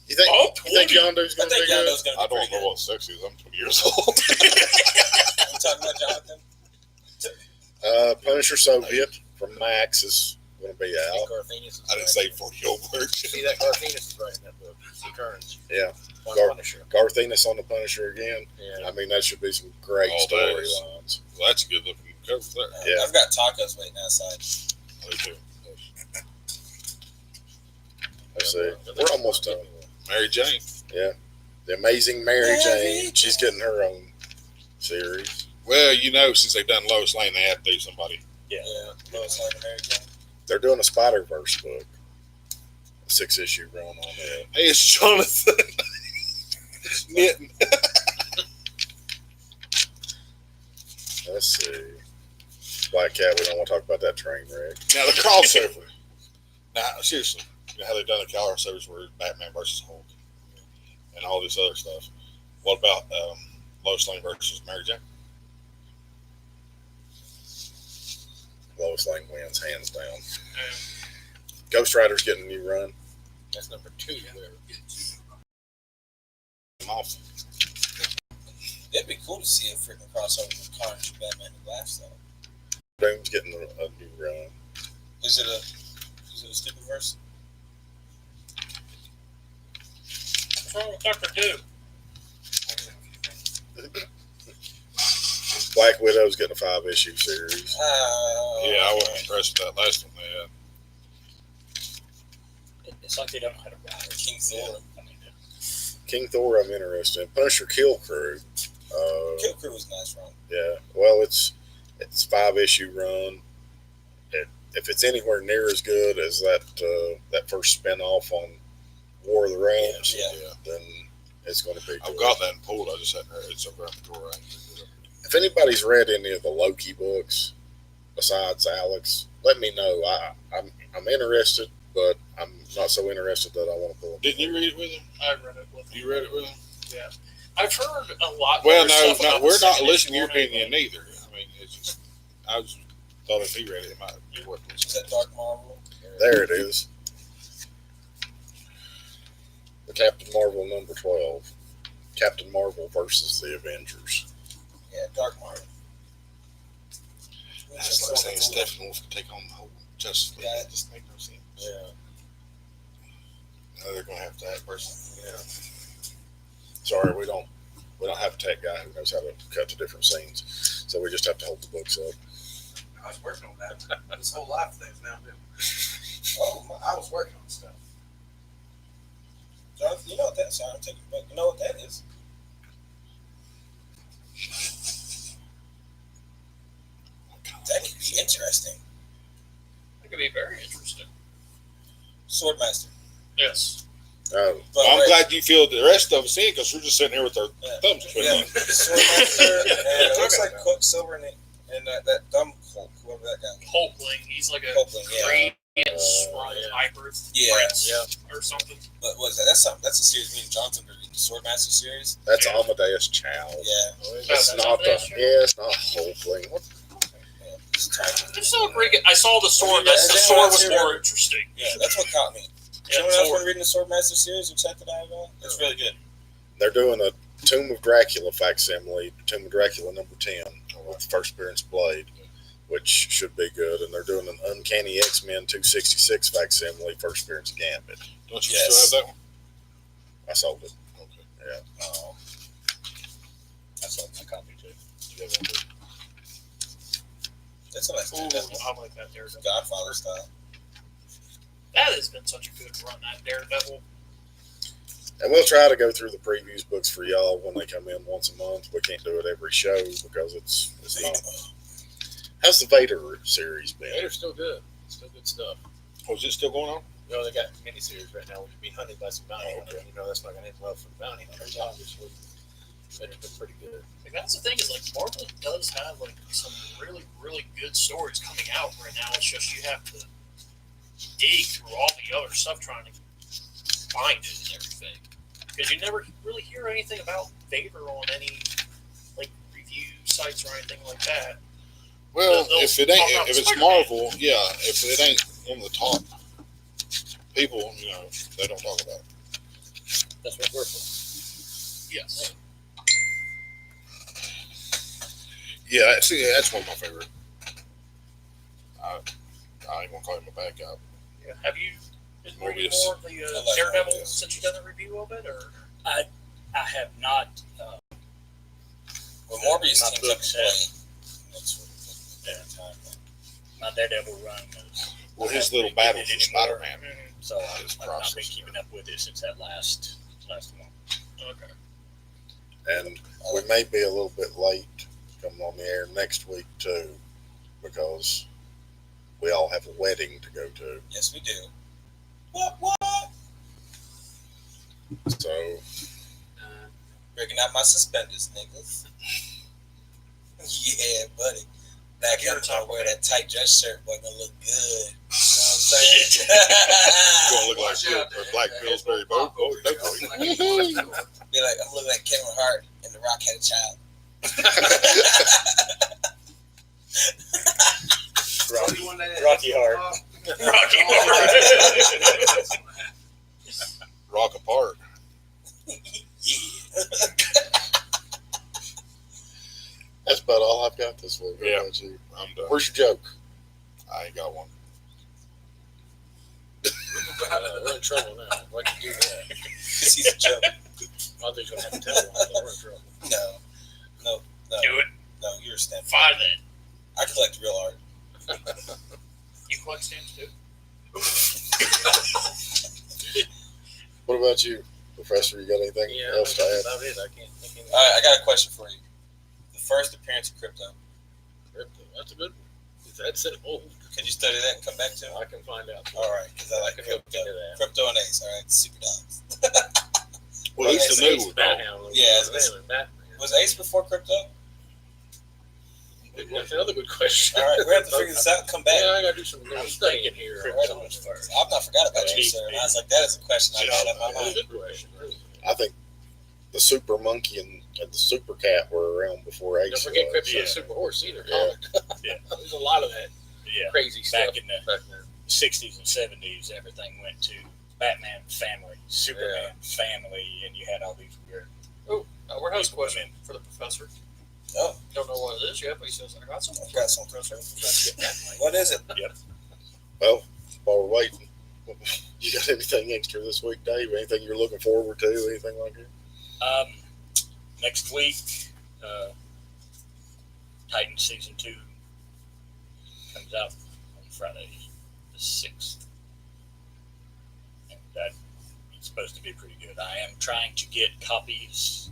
C: You think,
E: Oh,
C: you think Yondu's
B: I
C: going to
B: think
C: be good?
B: Yondu's gonna be
A: I don't
B: pretty
A: know
B: good.
A: what sex is. I'm 20 years old.
B: You talking about Jonathan?
C: Punisher Soviet from Max is going to be out.
F: Garthenus is
A: I didn't say 40-year-old words.
F: See that Garthenus is writing that book. He turns.
C: Yeah.
F: One
C: Gar-
F: Punisher.
C: Garth Ennis on the Punisher again.
F: Yeah.
C: I mean, that should be some great
A: Oh, that is.
C: storylines.
A: Well, that's a good looking cover there.
C: Yeah.
B: I've got tacos waiting outside.
A: Me too.
C: Let's see. We're almost done.
A: Mary Jane.
C: The Amazing Mary
B: Mary
C: Jane.
B: Jane.
C: She's getting her own series.
A: Well, you know, since they've done Lois Lane, they have to do somebody.
B: Yeah, Lois Lane and Mary Jane.
C: They're doing a Spider-Verse book. A 6-issue run on it.
A: Hey, it's Jonathan. Knitting.
C: Let's see. Black Cat, we don't want to talk about that train wreck.
A: Now, the crossover. Now, seriously, you know how they've done the crossovers where Batman versus Hulk and all this other stuff. What about Lois Lane versus Mary Jane?
C: Lois Lane wins, hands down. Ghost Rider's getting a new run.
F: That's number 2 there.
A: I'm off.
B: It'd be cool to see a freaking crossover with Carnage and Batman Who Laughs though.
C: Doom's getting a new run.
B: Is it a stupid verse?
E: What's wrong with Dr. Doom?
C: Black Widow's getting a 5-issue series.
A: Yeah, I wasn't impressed with that last one they had.
D: It's like they don't know how to write it.
B: King Thor.
D: I mean,
C: King Thor, I'm interested in. Punisher Kill Crew.
B: Kill Crew was a nice run.
C: Yeah, well, it's 5-issue run. If it's anywhere near as good as that first spin-off on War of the Realms,
B: Yeah.
C: then it's going to be good.
A: I've got that in pulled. I just hadn't heard it. It's over at the door.
C: If anybody's read any of the Loki books besides Alex, let me know. I'm interested, but I'm not so interested that I want to pull it.
A: Didn't you read it with him?
E: I read it with him.
A: You read it with him?
E: I've heard a lot.
A: Well,
E: better
A: no,
E: stuff about the
A: we're not
E: second
A: listening to your
E: issue one
A: opinion
E: anyway.
A: either. I mean, it's just, I thought if he read it, it might be worth
B: Is
A: listening.
B: that Dark Marvel?
C: There it is. the Captain Marvel number 12. Captain Marvel versus the Avengers.
B: Yeah, Dark Marvel.
A: That's like saying Steppenwolf could take on the whole Justice League.
B: Yeah.
A: It just makes no sense.
C: Yeah.
A: Now they're going to have to have person.
C: Yeah. Sorry, we don't have a tech guy who knows how to cut to different scenes, so we just have to hold the books up.
G: I was working on that. This whole life thing's now new.
B: Oh,
G: I was working on stuff.
B: Jonathan, you know what that sound? I'm taking back. You know what that is? That could be interesting.
E: That could be very interesting.
B: Swordmaster.
E: Yes.
B: But
A: I'm
B: wait,
A: glad you feel the rest of us in because we're just sitting here with our thumbs
B: Yeah,
A: twiddling.
B: Swordmaster, and it looks like Quicksilver and that dumb Hulk, whoever that guy was.
E: Hulkling. He's like a
B: Hulkling, yeah.
E: green
F: yeah.
E: hybrid
B: Yeah.
E: prince
F: Yeah.
E: or something.
B: But what is that? That's a series me and Jonathan are reading, the Swordmaster series.
C: That's
E: Yeah.
C: Amadeus Chow.
B: Yeah.
C: It's
E: That's
C: not the.
E: Amadeus Chow?
C: Yeah, it's not Hulkling. What?
B: Yeah. It's tiny.
E: They're still pretty good. I saw the sword.
B: Yeah,
E: The
B: yeah,
E: sword was
B: yeah.
E: more interesting.
B: Yeah, that's what caught me.
E: Yeah,
B: Anyone else
E: sword.
B: been reading the Swordmaster series or checked it out at all? It's really good.
C: They're doing a Tomb of Dracula facsimile, Tomb of Dracula number 10, with the first appearance Blade, which should be good. And they're doing an Uncanny X-Men 266 facsimile, first appearance Gambit.
A: Don't you
B: Yes.
A: still have that one?
C: I sold it.
A: Okay.
C: Yeah.
B: Oh,
D: I saw my copy too.
A: You have one too.
B: that's a nice
E: Ooh,
B: Daredevil.
E: I like that Daredevil.
B: Godfather style.
E: That has been such a good run. That Daredevil.
C: And we'll try to go through the previews books for y'all when they come in once a month. We can't do it every show because it's not. How's the Vader series been?
F: Vader's still good. Still good stuff.
A: Oh, is it still going on?
F: You know, they got miniseries right now. We've been hunted by some bounty
C: Oh,
F: hunters.
C: okay.
F: You know, that's not going to end well for the bounty hunters, obviously. But it's been pretty good.
E: Like, that's the thing is like Marvel does have like some really really good stories coming out right now. It's just you have to dig through all the other stuff trying to find it and everything because you never really hear anything about Vader on any like review sites or anything like that.
A: Well,
E: They'll
A: if it
E: talk
A: ain't,
E: about
A: if it's
E: Spider-Man.
A: Marvel, yeah. If it ain't one of the top people, you know, they don't talk about it.
D: That's what we're for.
E: Yes.
A: Yeah, see, that's one of my favorite. I ain't gonna call him a bad guy.
E: Yeah. Have you been reading
A: Morbius.
E: more of the
B: I like
E: Daredevil
B: Morbius.
E: since you done the review of it, or
D: I have not.
B: When Morbius
D: My
B: teams up
D: books
B: and
D: have-
B: play, that's what time.
D: My Daredevil run was.
A: Well,
D: I
A: his
D: haven't
A: little
D: been
A: battle
D: getting
A: for
D: it anymore,
A: Spider-Man.
D: So
A: His
D: I've not been
A: process.
D: keeping up with it since that last one.
E: okay.
C: And we may be a little bit late coming on the air next week too, because we all have a wedding to go to.
B: Yes, we do. What?
C: So
B: Breaking out my suspenders, niggas. Yeah, buddy. Back every time I wear that tight dress shirt, boy, gonna look good. You know what I'm saying?
A: Gonna look like Black Pillsbury Boat. Oh, no,
B: Be like, I'm looking like Kevin Hart and The Rock had a child.
D: Rocky Hart.
E: Rocky
A: Rock apart.
B: Yeah.
C: that's about all I've got this week. What
A: Yeah.
C: about you?
A: I'm done.
C: Where's your joke?
A: I ain't got one.
F: We're in trouble now. Why'd you do that?
B: Because he's a joke.
F: I think you're going to have to tell one, but we're in trouble.
B: No.
E: Do it.
B: No, you're a stamp.
E: Fine then.
B: I collect real art.
E: You collect stamps too.
C: What about you, Professor? You got anything
F: Yeah,
C: else to
F: that's
C: add?
F: about it. I can't think of
B: All right, I got a question for you. The first appearance of Crypto.
F: crypto. That's a good one. That's it. Oh,
B: Can you study that and come back to it?
F: I can find out.
B: All right, because I like
F: I can look
B: Crypto.
F: into that.
B: Crypto and Ace. All right, super dogs.
A: Well, he's the
B: Ace-
A: new one.
F: Batman.
B: Yeah, it's-
F: Batman.
B: Was Ace before Crypto?
F: That's another good question.
B: All right, we have to figure this out and come back.
F: Yeah, I got to do some little studying here.
D: Crypto was first.
B: I've not forgot about you, sir. And I was like, that is a question I had in my
F: That's a
B: mind.
F: good question.
C: I think the Super Monkey and the Super Cat were around before Ace.
F: Don't forget
C: was.
F: Crypto
D: Yeah.
F: and Super Horse either.
C: Yeah.
D: Yeah.
F: There's a lot of that
D: Yeah.
F: crazy stuff
D: Back in the
F: back then.
D: 60s and 70s, everything went to Batman family, Superman family, and you had all these weird.
E: Warehouse question for the professor.
B: Oh.
E: Don't know what it is yet, but he says, I got some.
B: I've got some. What is it?
C: Well, while we're waiting, you got anything extra this week, Dave? Anything you're looking forward to? Anything like that?
D: Next week, Titans season 2 comes out on Friday, the 6th, and that it's supposed to be pretty good. I am trying to get copies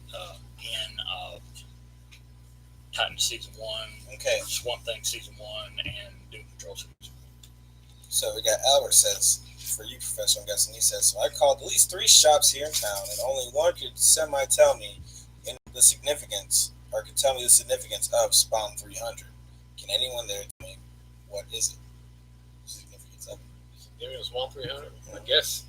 D: in of Titans season 1,
B: Okay.
D: Swamp Thing season 1, and Doom Patrol season 1.
B: So we got Albert says, for you, Professor, I'm guessing, he says, so I called at least 3 shops here in town, and only one could tell me the significance of Spawn 300. Can anyone there tell me what is it? The significance of it?
F: Giving us Spawn 300. I guess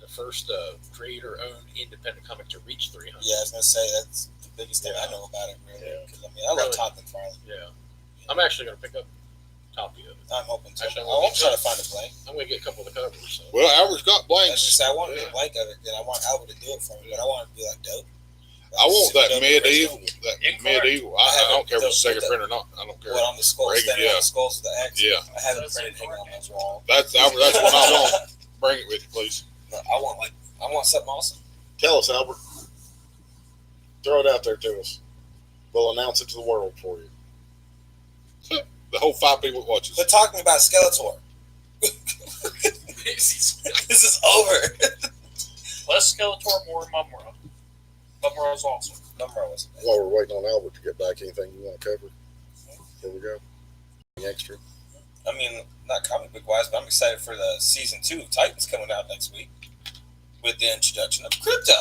F: the first creator-owned independent comic to reach 300.
B: Yeah, I was gonna say that's the biggest thing I know about it, really.
F: Yeah.
B: Because I love
F: Really?
B: Todd McFarlane.
F: Yeah. I'm actually going to pick up a copy of it.
B: I'm hoping to.
F: Actually,
B: I'm trying to find a blank.
F: I'm going to get a couple of the covers. So.
A: Well, Albert's got
B: I
A: blanks.
B: just say I want to get a blank of it, then I want Albert to do it for me, but I want it to be like dope.
A: I want that
B: Super dope
A: medieval.
B: original.
A: That
E: Incorrect.
A: medieval. I don't care if it's second print or not. I don't care.
B: What, on the skulls,
A: Regular,
B: standing on
A: yeah.
B: the skulls with the X?
A: Yeah,
B: I have it
E: That's
B: printed hanging on
E: incorrect.
B: my wall.
A: that's Albert. That's what I want. Bring it with you, please.
B: No, I want something awesome.
C: Tell us, Albert. Throw it out there to us. We'll announce it to the world for you.
A: The whole 5 people watches.
B: But talk to me about Skeletor. This is over.
E: Less Skeletor, more Mumra. Mumra is awesome.
B: Number was
C: While we're waiting on Albert to get back, anything you want to cover? Here we go. Anything extra?
B: I mean, not comic book wise, but I'm excited for the season 2 of Titans coming out next week with the introduction of Crypto.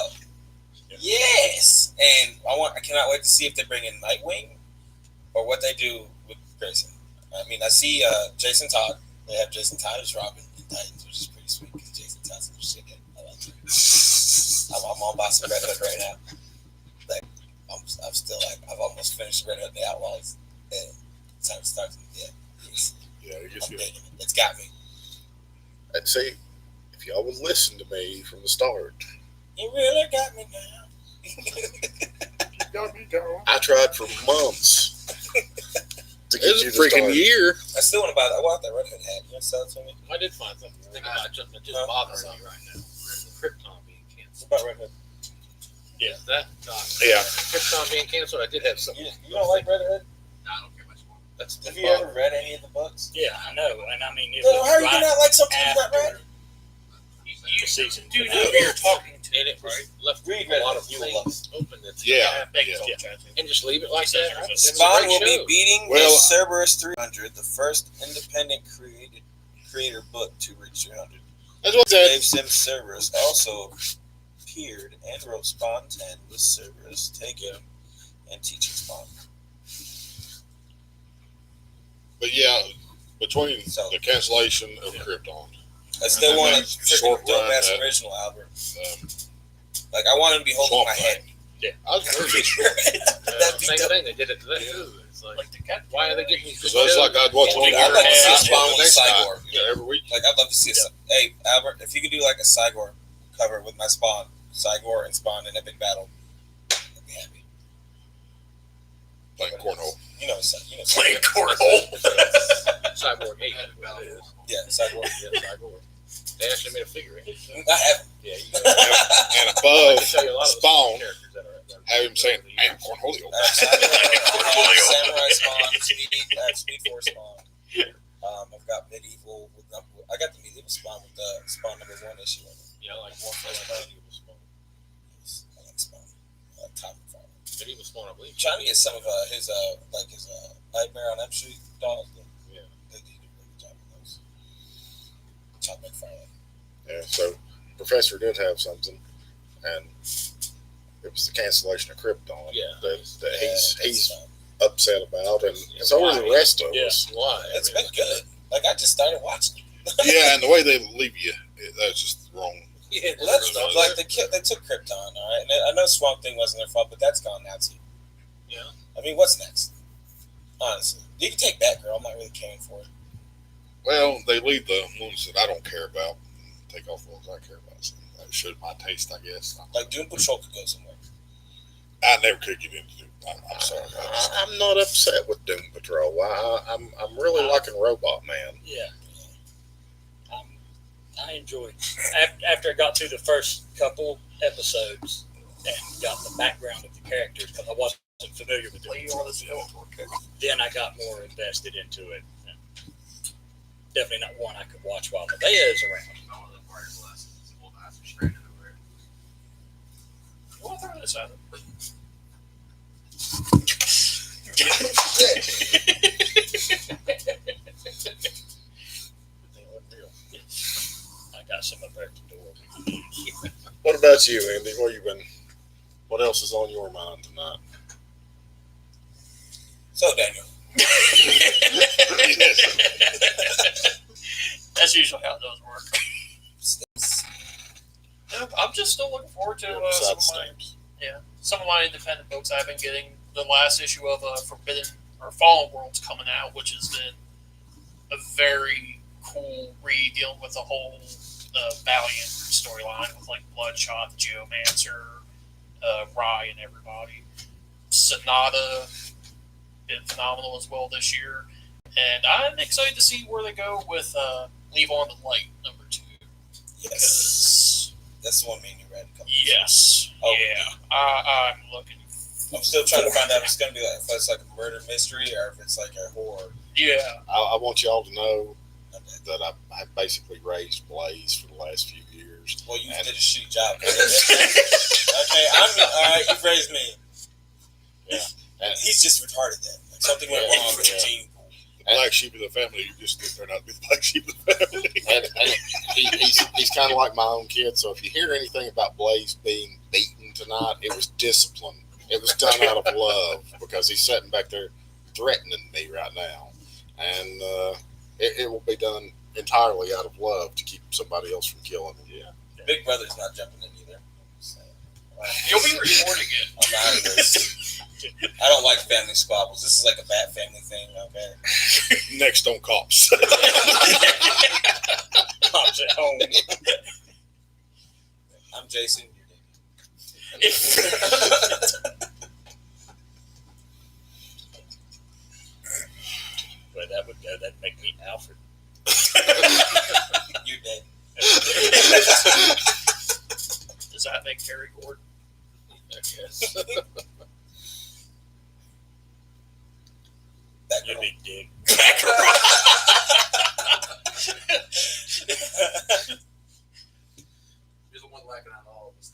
B: Yes, and I cannot wait to see if they bring in Nightwing or what they do with Grayson. I mean, I see Jason Todd. They have Jason Todd as Robin in Titans, which is pretty sweet because Jason Todd's a shit. I like it. I'm all about some Red Hood right now. Like, I'm still like, I've almost finished Red Hood and the Outlaws, and it's time to start. Yeah,
A: Yeah, it
B: I'm
A: gets good.
B: digging it. It's got me.
C: And see, if y'all would listen to me from the start,
B: You really got me now.
C: I tried for months to get
A: It's
C: you
A: a
C: to
A: freaking
C: start.
A: year.
B: I still want to buy that. I want that Red Hood hat. You want to sell it to me?
F: I did find something. I think about just
B: Huh?
F: bothering me right now. Krypton being
B: What
F: canceled.
B: about Red Hood?
F: Yeah, that.
A: Yeah.
F: Krypton being canceled. I did have something.
B: You don't like Red Hood?
G: No, I don't care much more.
F: That's
B: Have you ever read any of the books?
D: Yeah, I know, and I mean, it
B: Then
D: was
B: how are you
D: right
B: not like something you got
D: after
B: read?
D: the season
E: You know
D: finale.
E: who you're talking to,
F: and it was
E: right?
F: left
B: Read
F: a
B: Red
F: lot
B: Hood.
F: of
B: You will love
F: things open. That's
A: Yeah.
F: and just leave it like that. It was a
B: Spawn
F: great
B: will be
F: show.
B: beating
A: Well,
B: the Cerberus 300, the first independent creator book to reach 300.
A: That's what I
B: Dave
A: said.
B: Sims Cerberus also appeared and wrote Spawn 10 with Cerberus taking and teaching Spawn.
A: But yeah, between
B: So-
A: the cancellation of Krypton,
B: I still
A: And
B: want a
A: then short
B: freaking dope
A: run
B: ass
A: that-
B: original, Albert.
A: um,
B: Like, I want him to be holding
A: Swamp
B: my head.
A: Thing. I was very good.
B: That'd be
F: Same
B: dope.
F: thing. They did it to that too. It's like,
E: Like the cat.
F: why are they getting these?
A: So it's like I'd watch
B: Yeah,
A: one
B: dude, I'd like to see a
A: and
B: Spawn
A: the
B: with
A: next night,
B: Cyborg.
A: you know, every week.
B: Like, I'd love to see hey, Albert, if you could do like a Cyborg cover with my Spawn, Cyborg and Spawn in epic battle, I'd be happy.
A: Playing cornhole.
B: You know,
E: Playing cornhole.
F: Cyborg 8 is what it is.
B: Yeah, Cyborg.
F: Yeah, Cyborg. They actually made a figure.
B: I have.
F: Yeah, you
A: And,
F: know.
A: and
F: I
A: above
F: can tell you a lot of the
A: Spawn,
F: characters that are
A: have him saying, "Man, cornholio."
B: I have Samurai Spawn, I have Speed Force Spawn. I've got Medieval. I got the Medieval Spawn with the Spawn #1 issue of it.
F: Yeah, like one like Medieval Spawn.
B: I like Spawn. I like Tom McFarlane.
F: Medieval Spawn, I believe.
B: Trying to get some of his Nightmare on Elm Street dolls.
F: Yeah.
B: They did a really good job with those. Tom McFarlane.
C: Yeah, so Professor did have something, and it was the cancellation of Krypton
F: Yeah.
C: that he's
B: fun.
C: upset about, and so are the rest of us.
F: Why?
B: It's been good. Like, I just started watching.
A: Yeah, and the way they leave you, that's just wrong.
F: Yeah,
B: Well, that's like they took Krypton, all right. And I know Swamp Thing wasn't their fault, but that's gone now too.
F: Yeah.
B: I mean, what's next? Honestly, you can take Batgirl. I'm not really caring for it.
A: Well, they leave the ones that I don't care about. take off the ones I care about. So that showed my taste, I guess.
B: Like Doom Patrol could go somewhere.
A: I never could get into it. I'm sorry.
C: I'm not upset with Doom Patrol. I'm really liking Robot Man.
D: Yeah. I enjoyed after I got through the first couple episodes and got the background of the characters because I wasn't familiar with them. Then I got more invested into it. Definitely not one I could watch while Nevaeh is around.
E: We'll throw this out.
D: I got some up there at the door.
C: What about you, Andy? What else is on your mind tonight?
B: So, Daniel.
E: That's usually how it does work. I'm just still looking forward to some of my independent books I've been getting. The last issue of Forbidden or Fallen World's coming out, which has been a very cool read dealing with the whole Valiant storyline with like Bloodshot, Geomancer, Rye, and everybody. Sonata been phenomenal as well this year, and I'm excited to see where they go with Leave on the Light #2.
B: Yes, that's the one me and you read.
E: Yes,
B: Oh.
E: yeah, I'm looking.
B: I'm still trying to find out if it's gonna be like if it's like a murder mystery or if it's like a horror.
E: Yeah,
C: I want y'all to know that I've basically raised Blaze for the last few years.
B: Well, you did a shitty job. Okay, all right. You've raised me.
C: Yeah. And
B: He's just retarded then. Like something went wrong with the gene pool.
A: The black sheep of the family, you just didn't turn out to be the black sheep of the family.
C: and he's kind of like my own kid. So if you hear anything about Blaze being beaten tonight, it was discipline. It was done out of love because he's sitting back there threatening me right now, and it will be done entirely out of love to keep somebody else from killing him. Yeah.
B: Big Brother's not jumping in either. So,
E: you'll be reporting it.
B: I'm out of this. I don't like family squabbles. This is like a bad family thing, okay?
A: Next on Cops.
D: Cops at home.
B: I'm Jason.
D: But that would go. That'd make me Alfred.
B: You're dead.
E: Does that make Harry Gordon?
D: I guess.
B: That
D: You'd
B: girl.
D: be Dick.
G: You're the one lacking out of all of us.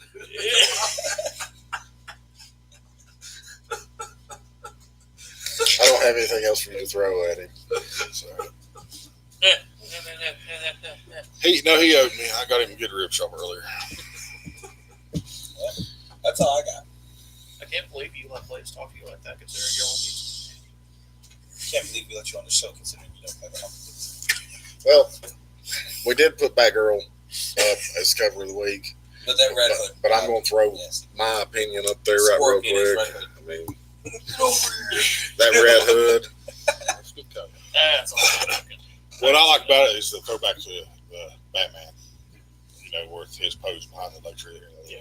C: I don't have anything else for you to throw at him. So.
A: He owed me. I got him a good rib shop earlier.
B: That's all I got.
E: I can't believe you let Blaze talk to you like that, considering you're on these.
B: Can't believe we let you on the show considering you don't play the hump.
C: Well, we did put Batgirl up as cover of the week,
B: But that Red Hood.
C: but I'm going to throw
B: Yes.
C: my opinion up there right real
B: Scorpion is
C: quick.
B: Red Hood.
C: I mean,
B: Get over here.
C: that Red Hood.
F: That's good cover.
E: That's all I'm talking.
A: What I like about it is the throwback to the Batman. You know, where his pose behind the lecture there.
D: Yeah.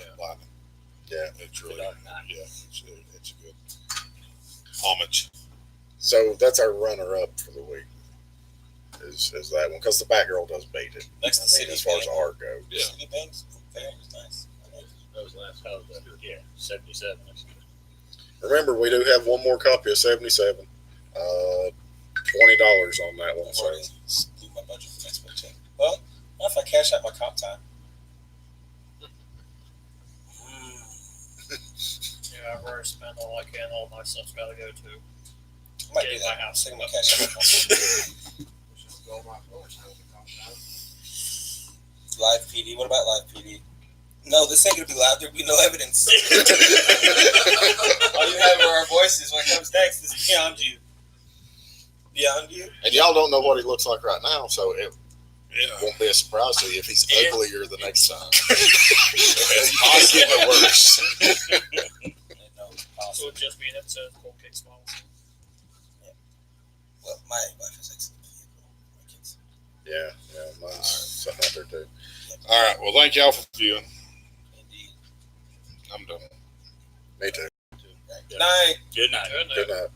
C: Yeah.
A: It's really,
D: Dark Knight.
A: yeah, it's a good homage.
C: So that's our runner-up for the week. Is that one? Because the Batgirl does beat it.
B: Next to
C: I mean,
B: City
C: as far as
B: Bank.
C: art goes.
A: Yeah.
B: City Banks fair was nice.
F: That was last.
D: Oh, yeah, 77. That's good.
C: Remember, we do have one more copy of 77. $20 on that one.
B: I've
C: So
B: already blew my budget for next week too. Well, not if I cash out my comp time.
E: Yeah, I've already spent all I can. All my stuff's got to go to.
B: I might
E: Get
B: do
E: in my
B: that.
E: house.
B: I'm gonna cash out my comp time. Live PD. What about live PD? No, this ain't gonna be live. There'll be no evidence. All you have are our voices. When it comes next, is beyond you. Beyond you.
C: and y'all don't know what he looks like right now, so it
A: Yeah.
C: won't be a surprise to you if he's
E: Yeah.
C: uglier the next time.
A: It's getting worse.
B: No, it's
E: So
B: possible.
E: it'll just be an episode of Cold Case Files.
B: Well, my wife is excellent vehicle. My kids.
C: Yeah, mine's something out there too.
A: All All right. Well, thank y'all for viewing.
B: Indeed.
A: I'm done.
C: Me too.
B: Good night.
D: Good night.
E: Good night.
C: Good night.